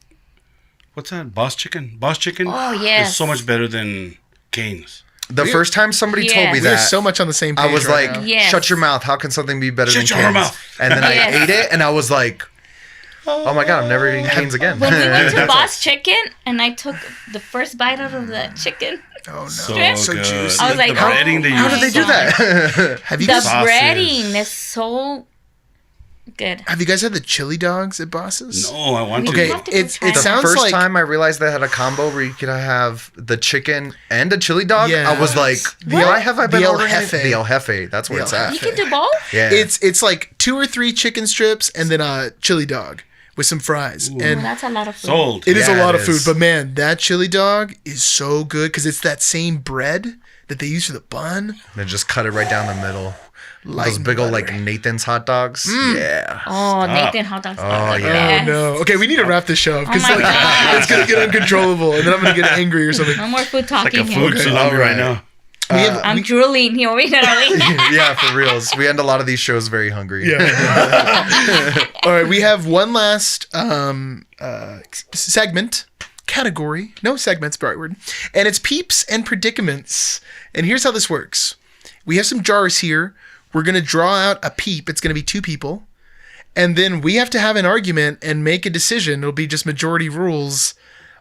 What's that? Boss Chicken? Boss Chicken Oh, yes. is so much better than Cane's. The first time somebody told me Yes. We're that, so much on the same page. I was right like, now. Yes. "Shut your mouth! How can something be better Shut than your Cane's?" mouth. And then I Yes. ate it, and I was like, "Oh my god, I'm never eating Cane's again." When we went to Boss Chicken and I took the first bite out of the chicken, Oh no, So so good. juicy. I was like, the breading they How use. did they do that? Have you the guys Sauces. breading is so good. have you guys had the chili dogs at Boss's? No, I want Okay, to. have to go it try it it. sounds First like time I realized they had a combo where you could have the chicken and a chili dog, Yes. I was like, "Why have I been The El ordering it?" Jefe. The El Jefe. That's where The it's El at. You can do both? Yeah. it's like 2 or 3 chicken strips and then a chili dog with some fries. Oh, And that's a lot of food. Sold. it is Yeah, a lot it of food, is. but man, that chili dog is so good because it's that same bread that they use for the bun. Then just cut it right down the middle. Light Those and big old like buttery. Nathan's hot dogs. Yeah. Oh, Nathan hot dogs. Oh, Oh yeah. no! Okay, we need to wrap this show up because Oh my God. it's gonna get uncontrollable, and then I'm gonna get angry or something. No more food Like talking a here. food tsunami all right right. now. We have, I'm drooling here. Yeah, for reals. We end a lot of these shows very hungry. yeah. All right, we have one last segment, category. No segments, right word. And it's peeps and predicaments. And here's how this works. We have some jars here. We're going to draw out a peep. It's going to be 2 people. And then we have to have an argument and make a decision. It'll be just majority rules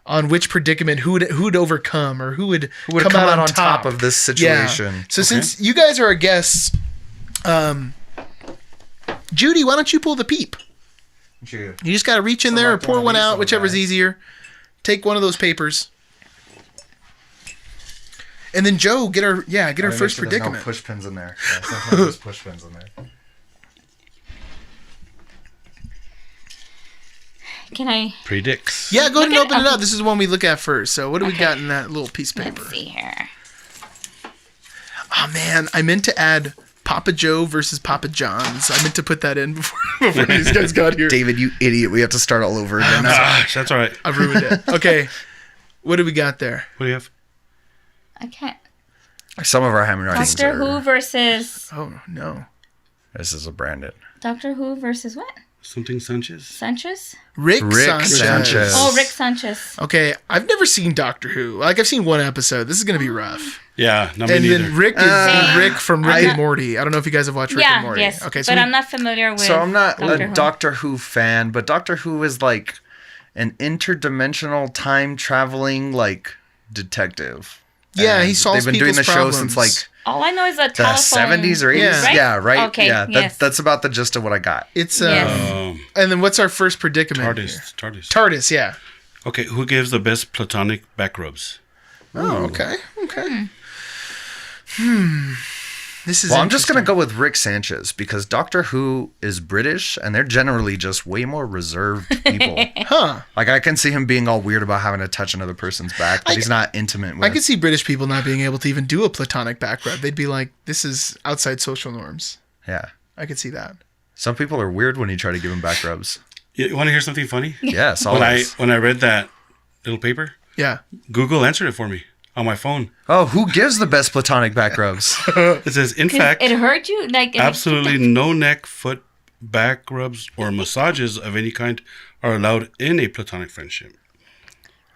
on which predicament, who'd overcome or who would Would come out on top of this situation. Yeah. So since you guys are our guests, Judy, why don't you pull the peep? You just got to reach in there or Select pour one of one these out, little whichever's guys. easier. Take one of those papers. And then Joe, get our first predicament. No push pins in there. Yeah, sometimes there's push pins in there. Can I? Predicts. Yeah, go ahead and Look at- open it up. This is the one we look at first. So what do we got in that little piece of paper? Let's see here. Oh man, I meant to add Papa Joe versus Papa John's. I meant to put that in before these guys got here. David, you idiot. We have to start all over again. Ah, that's all right. I ruined it. Okay, what do we got there? What do you have? I can't. Some of our handwritings Doctor Who are... versus Oh no, This is a Brandon. Doctor Who versus what? Something Sanchez? Sanchez? Rick Sanchez. Sanchez. Oh, Rick Sanchez. Okay, I've never seen Doctor Who. Like I've seen one episode. This is gonna be rough. Yeah, not me And neither. then Rick is Rick from Rick and Morty. I don't know if you guys have watched Rick and Yeah, Morty. yes. Okay, but we- I'm not familiar with. So I'm not Doctor a Who. Doctor Who fan, but Doctor Who is like an interdimensional time traveling like detective. Yeah, And he solves They've been doing the people's show since like problems. All I know is a the telephone. 70s or 80s. Yeah. Yeah, right. Okay, Yeah, yes. that's about the gist of what I got. It's Yes. and then what's our first predicament? here? TARDIS. TARDIS, yeah. Okay, who gives the best platonic back rubs? Oh, okay. Okay. This is Well, I'm just interesting. gonna go with Rick Sanchez because Doctor Who is British and they're generally just way more reserved people. Huh. Like I can see him being all weird about having to touch another person's back that he's not intimate with. I could see British people not being able to even do a platonic back rub. They'd be like, this is outside social norms. Yeah. I could see that. Some people are weird when you try to give them back rubs. You want to hear something funny? Yes, When always. when I read that little paper, Yeah. Google answered it for me on my phone. Oh, who gives the best platonic back rubs? It says, in fact, It hurt you? Like, absolutely no neck, foot, back rubs, or massages of any kind are allowed in a platonic friendship.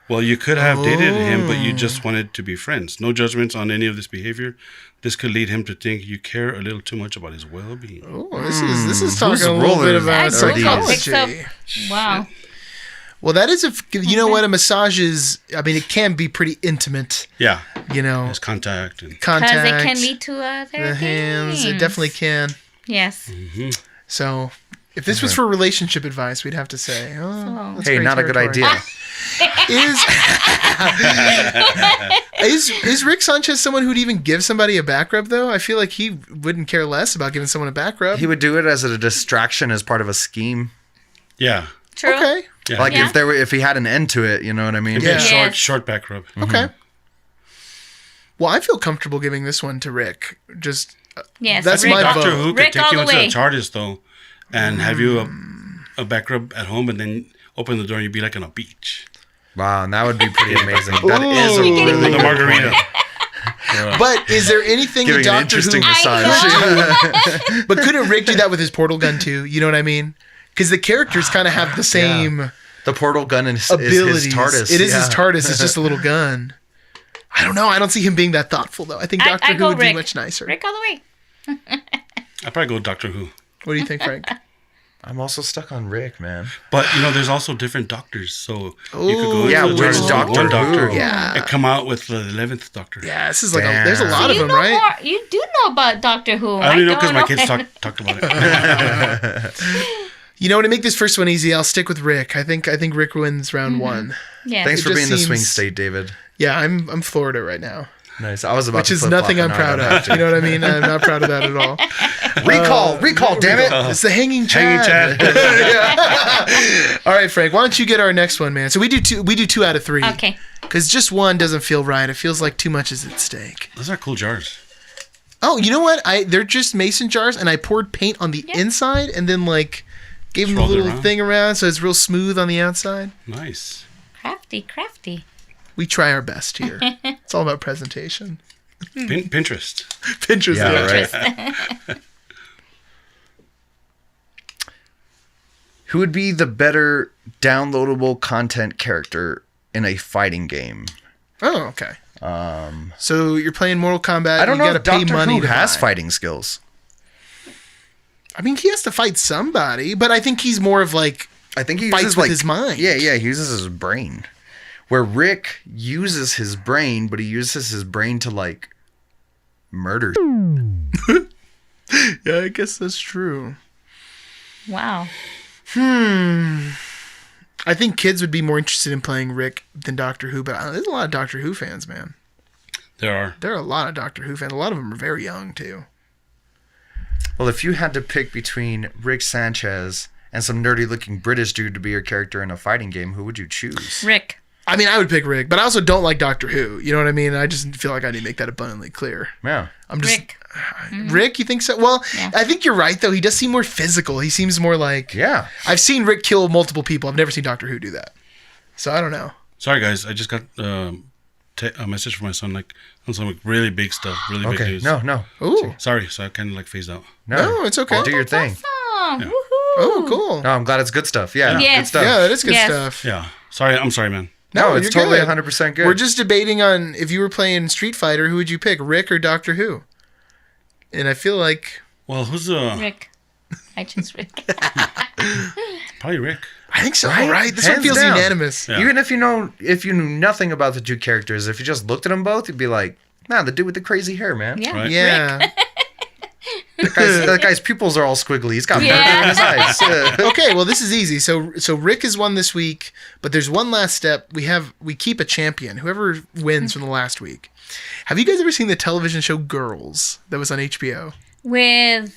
Well, you could have dated him, but you just wanted to be friends. No judgments on any of this behavior. This could lead him to think you care a little too much about his well-being. Oh, this is talking Whose a little role bit is about that? psychology. Wow. Well, that is you know what, a massage is. I mean, it can be pretty intimate. Yeah, You know, there's contact and contact. Because it can lead to other the hands. It things. definitely can. Yes. So, if this was for relationship advice, we'd have to say, oh, that's Hey, great not a good territory. idea. Is Rick Sanchez someone who'd even give somebody a back rub, though? I feel like he wouldn't care less about giving someone a back rub. He would do it as a distraction, as part of a scheme. yeah. True. Okay. Yeah. Like Yeah. if he had an end to it, you know what I mean? It'd be a Yeah. Yes. short back rub. Okay. Well, I feel comfortable giving this one to Rick. Just Yes. That's Rick my all- vote. Doctor Who could Rick take all you the into way. the TARDIS, though, and have you a back rub at home, and then open the door and you'd be like on a beach. Wow, and that would be pretty amazing. That Ooh. is a You're really With a good margarita. point. But is there anything Giving that an Doctor interesting Who? massage. But couldn't Rick do that with his portal gun too? You know what I mean? Because the characters kind of have the same The portal gun is abilities. his TARDIS. It is yeah. his TARDIS. It's just a little gun. I don't know. I don't see him being that thoughtful though. I think Doctor I Who go would be Rick. much nicer. Rick all the way. I'd probably go Doctor Who. What do you think, Frank? I'm also stuck on Rick, man. But, there's also different doctors, so you could go Ooh, Yeah, into the which TARDIS with Doctor one doctor Who? Yeah. and come out with the 11th Doctor. Yeah, this is like Damn. there's a lot of You them, know right? more. You do know about Doctor Who. I only know because my don't kids talked about it. You know, to make this first one easy, I'll stick with Rick. I think Rick wins round one. Yes. Thanks It for just being the swing seems- state, David. Yeah, I'm Florida right now, Nice. I was about which to is flip-flop, nothing but I'm now I proud don't have of. to. You know what I mean? I'm not proud of that at all. Recall, damn it. It's the hanging Hanging Chad. Chad. All right, Frank. Why don't you get our next one, man? So we do two out of three. Okay. Because just one doesn't feel right. It feels like too much is at stake. Those are cool jars. Oh, you know what? They're just mason jars, and I poured paint on the inside, and then gave them a rolled it little around? thing around, so it's real smooth on the outside. Nice. Crafty. We try our best here. It's all about presentation. Pinterest. Pinterest. Yeah, right. Who would be the better downloadable content character in a fighting game? Oh, okay. So you're playing Mortal Kombat. I don't you know gotta if pay Doctor money Who to has buy. fighting skills. I mean, he has to fight somebody, but I think he's more of I think he Fights uses with his mind. Yeah, he uses his brain. Where Rick uses his brain, but he uses his brain to murder. Yeah, I guess that's true. Wow. I think kids would be more interested in playing Rick than Doctor Who, but there's a lot of Doctor Who fans, man. There are. There are a lot of Doctor Who fans. A lot of them are very young, too. Well, if you had to pick between Rick Sanchez and some nerdy-looking British dude to be your character in a fighting game, who would you choose? Rick. I mean, I would pick Rick, but I also don't like Doctor Who. You know what I mean? I just feel like I need to make that abundantly clear. Yeah. I'm just Rick. Rick, you think so? Well, Yeah. I think you're right, though. He does seem more physical. He seems more like... Yeah. I've seen Rick kill multiple people. I've never seen Doctor Who do that. So I don't know. Sorry, guys. I just got a message from my son, on some really big stuff, really big Okay. news. No. Ooh. Sorry, so I kind of phased out. No, it's okay. Do your thing. Awesome. Woohoo. Oh, cool. No, I'm glad it's good stuff. Yeah. Yes. Good stuff. Yeah, that is good Yes. stuff. Yeah. I'm sorry, man. No, it's you're totally good. 100% good. We're just debating on if you were playing Street Fighter, who would you pick, Rick or Doctor Who? And I feel like Well, who's Rick. I choose Rick. probably Rick? I think so. Right? Right? This one Hands feels down. unanimous. Yeah. Even if you knew nothing about the two characters, if you just looked at them both, you'd be like, nah, the dude with the crazy hair, man. Yeah. Right. Yeah. That guy's pupils are all squiggly. He's got Yeah. murder in his eyes. Okay, well this is easy. So Rick has won this week, but there's one last step. We keep a champion. Whoever wins from the last week. Have you guys ever seen the television show Girls that was on HBO? With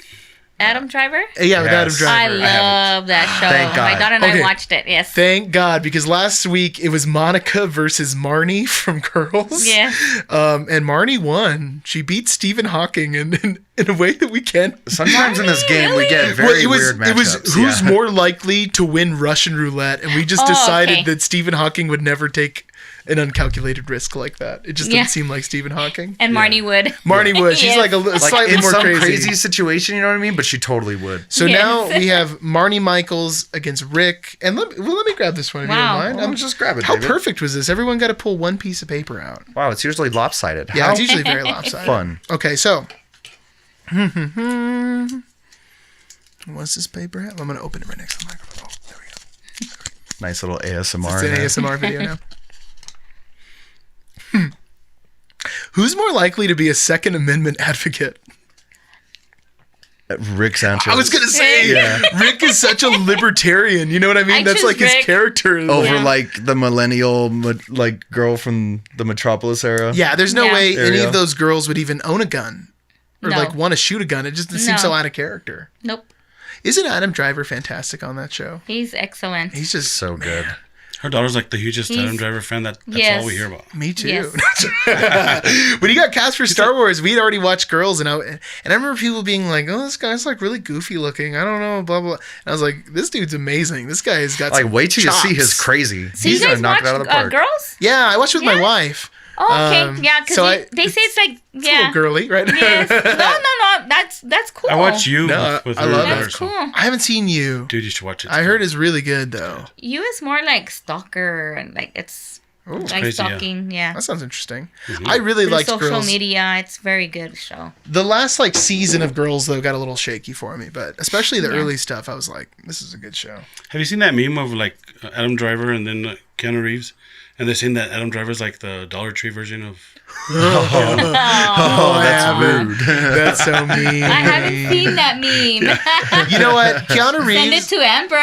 Adam Driver? Yeah, with Adam Yes. Driver. I love that show. Thank God. My daughter and Okay. I watched it. Yes. Thank God, because last week it was Monica versus Marnie from Girls. Yeah. And Marnie won. She beat Stephen Hawking in a way that we can't. Sometimes in this game we Really? get very weird matchups. It was who's more likely to win Russian roulette, and we just Oh, decided okay. that Stephen Hawking would never take an uncalculated risk like that. It just Yeah. didn't seem like Stephen Hawking. And Marnie would. Marnie would. She's Yes. like a like slightly in more some crazy. situation, you know what I mean? But she totally would. So Yes. now we have Marnie Michaels against Rick, and let me grab this one if Wow. you don't mind. Just grab it, How David. perfect was this? Everyone got to pull one piece of paper out. Wow, it's usually lopsided. Yeah, How it's usually very lopsided. fun. Okay, so. What's this paper at? I'm going to open it right next to the microphone. Oh, there we go. Nice little ASMR. It's an ASMR video now. Who's more likely to be a Second Amendment advocate? Rick Sanchez. I was going to say, Rick is such a libertarian. You know what I mean? I That's choose like his Rick. character. over Yeah. like the millennial like girl from the Metropolis era. Yeah, there's no Yeah. way There any you of go. those girls would even own a gun or No. like want to shoot a gun. It just seems No. so out of character. Nope. Isn't Adam Driver fantastic on that show? He's excellent. He's just So good. Her daughter's like the hugest He's- Adam Driver fan. That's Yes. all we hear about. Me too. Yes. When he got cast for Star Wars, we'd already watched Girls, and I remember people being like, "Oh, this guy's like really goofy looking. I don't know, blah blah." And I was like, "This dude's amazing. This guy has got Like, some wait till you see chops." his crazy. So He's you gonna guys knock watch it out of the park. Girls? Yeah, I watched with my Yeah. wife. Oh, okay. Yeah, because so they say it's like, It's a yeah. little girly, right? Yes. No. That's cool. I watch you No, with I her love daughter, That's so- cool. I haven't seen you. Dude, you should watch it. I heard it's really good though. You is more like stalker and like it's like crazy, yeah. stalking. Yeah. That sounds interesting. I really Through liked social Girls. media, it's very good show. The last like season of Girls though got a little shaky for me, but especially the Yeah. early stuff, I was like, this is a good show. Have you seen that meme of like Adam Driver and then Keanu Reeves? And they're saying that Adam Driver's like the Dollar Tree version of. Oh, that's rude. That's so mean. I haven't seen that meme. You know what? Keanu Send it Reeves. to Amber.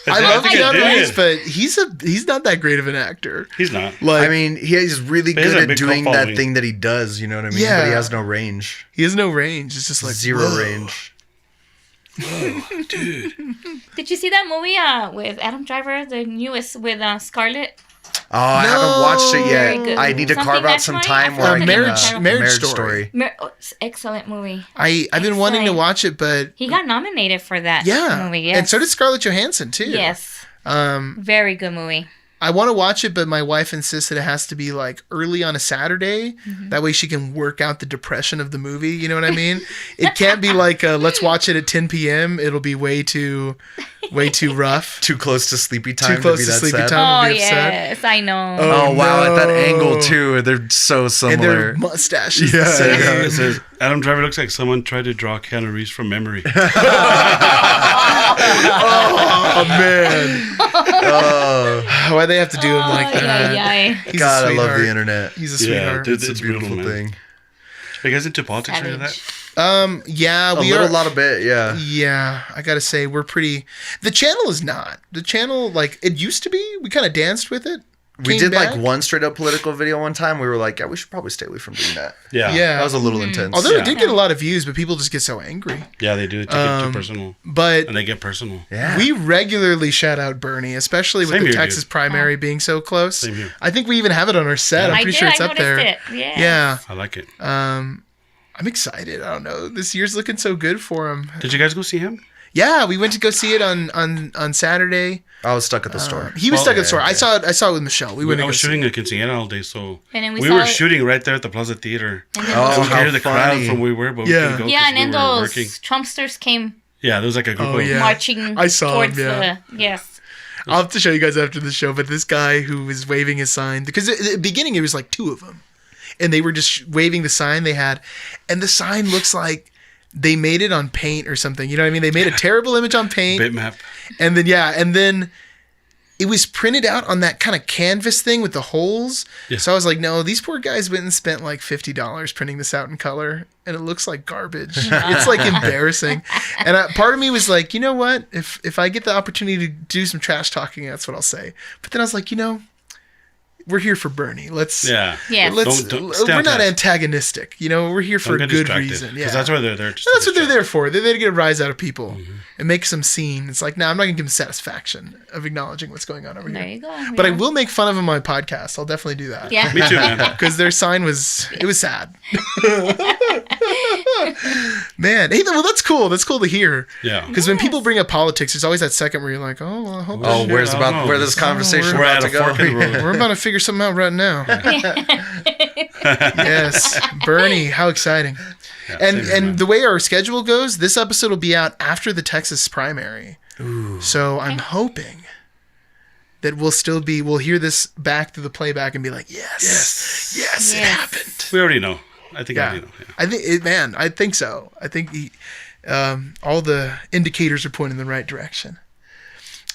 I love think it Keanu did. Reeves, but he's not that great of an actor. He's not. Like I mean, he's really But he has good a at big doing cult that following. thing that he does. You know what I mean? Yeah. But he has no range. he has no range. It's just like Zero whoa. range. Dude. Did you see that movie with Adam Driver, the newest with Scarlett? Oh, I haven't watched it Very yet. good. I need to Something carve out some Matrimony? time I where I forgot can, the name of the Marriage Story. It's an excellent movie. I've been wanting to Excellent. watch it, but He got nominated for that movie. Yes. and so did Scarlett Johansson too. Yes. Um, Very good movie. I want to watch it, but my wife insists that it has to be like early on a Saturday. Mm-hmm. That way she can work out the depression of the movie. You know what I mean? It can't be like let's watch it at 10 p.m. It'll be way too rough. too close to sleepy time Too close to be to that sleepy sad. time. I'm Oh, gonna be upset. yes. I know. Oh, wow, at that no. angle too. They're so And similar. their mustaches. Yeah, the same. yeah. It says Adam Driver looks like someone tried to draw Keanu Reeves from memory. Oh man. Why they have to do him like that? Yeah. He's God, a I love sweetheart. the internet. He's a Yeah, sweetheart. dude. It's a It's beautiful brutal, man. thing. Are you guys into politics or that? Yeah, A we little are. lot of bit, yeah. Yeah, I gotta say we're pretty. The channel is not. The channel like it used to be. We kind of danced with it. We Came did back. like one straight up political video one time. We were like, yeah, we should probably stay away from doing that. Yeah. Yeah. That was a little intense. Although Yeah. it did get a lot of views, but people just get so angry. Yeah, they do. They take it too personal. But And they get personal. yeah. we regularly shout out Bernie, especially with Same the here, Texas dude. primary being so close. Same here. I think we even have it on our set. I'm I pretty did. sure it's I up there. noticed it. Yeah. Yeah. I like it. I'm excited. I don't know. This year's looking so good for him. Did you guys go see him? Yeah, we went to go see it on Saturday. I was stuck at the store. He was Well, stuck at the yeah, store. yeah. I saw it with Michelle. We went I to go was see shooting it. a quinceañera all day, so And then we we saw were it- shooting right there at the Plaza Theater. And then Oh, So we could how hear the crowd funny. from where we were, but Yeah. we couldn't go yeah, and because then we were those working. Trumpsters came Yeah, there was like a group Oh, of yeah. marching I saw towards him, yeah. the yes. I'll have to show you guys after the show. But this guy who was waving his sign, because at the beginning it was like two of them, and they were just waving the sign they had, and the sign looks like they made it on paint or something. You know what I mean? They made a terrible image on paint, bitmap. and then it was printed out on that kind of canvas thing with the holes. Yeah. So I was like, no, these poor guys went and spent like $50 printing this out in color, and it looks like garbage. It's like embarrassing. And part of me was like, you know what? If I get the opportunity to do some trash talking, that's what I'll say. But then I was like, you know, we're here for Bernie. Let's Yeah. Yes. let's Don't stay we're on not task. antagonistic. You know, we're here for a Don't get good distracted, reason. Yeah, because that's what they're there. That's what they're there for. They're there to get a rise out of people and make some scene. It's like, I'm not gonna give them satisfaction of acknowledging what's going on over There here. you go. But I yeah. will make fun of them on my podcast. I'll definitely do that. Yeah. Me too, man. Because their sign was sad. Man, hey, well, that's cool. That's cool to hear. Yeah. Because when people bring up politics, there's always that second where you're like, oh, well, I hope Oh, shit. where's I about don't know. where this conversation We're about at to a fork in the go? road. We're about to figure something out right now. Yes, Bernie, how exciting! Yeah, and same here, and man. the way our schedule goes, this episode will be out after the Texas primary. So I'm hoping that we'll hear this back through the playback and be like, yes, it happened. We already know. I think I Yeah, already know. Yeah. I think, I think so. I think all the indicators are pointing in the right direction.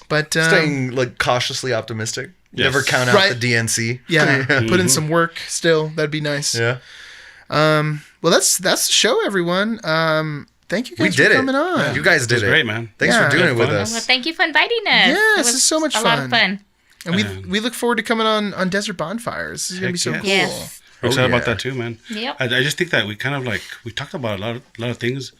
But Staying like cautiously optimistic. Yes. Never count out Right. the DNC. yeah, put in some work still. That'd be nice. Yeah. Well, that's the show, everyone. Thank you We guys did for it. coming on. You guys It was did it. great, man. Thanks Yeah. for doing it with Fun. us. Well, thank you for inviting us. Yes, It this is so much a lot of fun. fun. And we look forward to coming on Desert Bonfires. This is gonna be so Heck cool. Yes. We're excited yeah. about that too, man. Yep. I just think that we kind of we talked about a lot of things,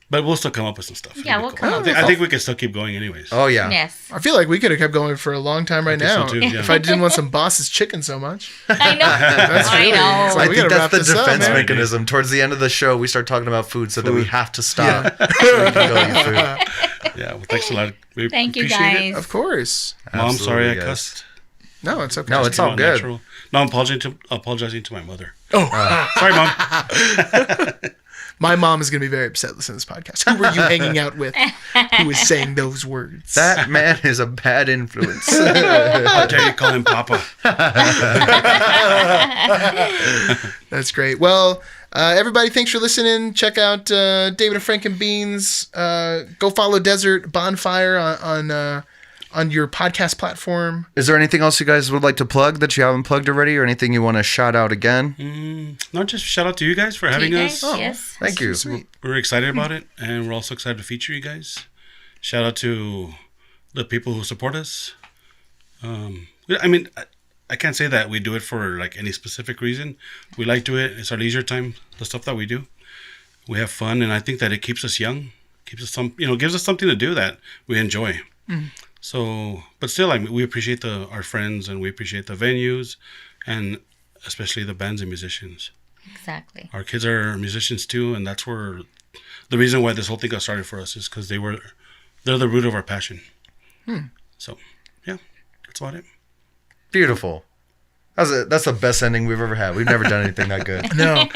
but we'll still come up with some stuff. Yeah, It'll be we'll come up I think we can still keep going anyways. Oh yeah. Yes. I feel like we could have kept going for a long time right think so now too, yeah. if I didn't want some boss's chicken so much. I know. I know. So I we think gotta wrap that's the this up, defense man. mechanism. Towards the end of the show, we start talking about food so that we Food. have to stop. So we can go eat food. Yeah, well, thanks a lot. We Thank you, appreciate it. guys. Of course. Mom, sorry I Absolutely, guys. cussed. No, it's okay. No, it's all Not good. natural. No, I'm apologizing to my mother. Oh, Sorry, Mom. my mom is gonna be very upset listening to this podcast. Who were you hanging out with? Who was saying those words? That man is a bad influence. How dare you call him Papa? That's great. Well, everybody, thanks for listening. Check out David and Frank and Beans. Go follow Desert Bonfire on your podcast platform. Is there anything else you guys would like to plug that you haven't plugged already, or anything you want to shout out again? Not just shout out to you guys for having You us. guys, yes. Thank you. Sweet. We're excited about it, and we're also excited to feature you guys. Shout out to the people who support us. I mean, I can't say that we do it for like any specific reason. We like to it. It's our leisure time. The stuff that we do, we have fun, and I think that it keeps us young, keeps us gives us something to do that we enjoy. So, but still, I mean, we appreciate our friends, and we appreciate the venues, and especially the bands and musicians. Exactly. Our kids are musicians too, and that's where the reason why this whole thing got started for us is because they're the root of our passion. So, yeah, that's about it. Beautiful. That's the best ending we've ever had. We've never done anything that good. No.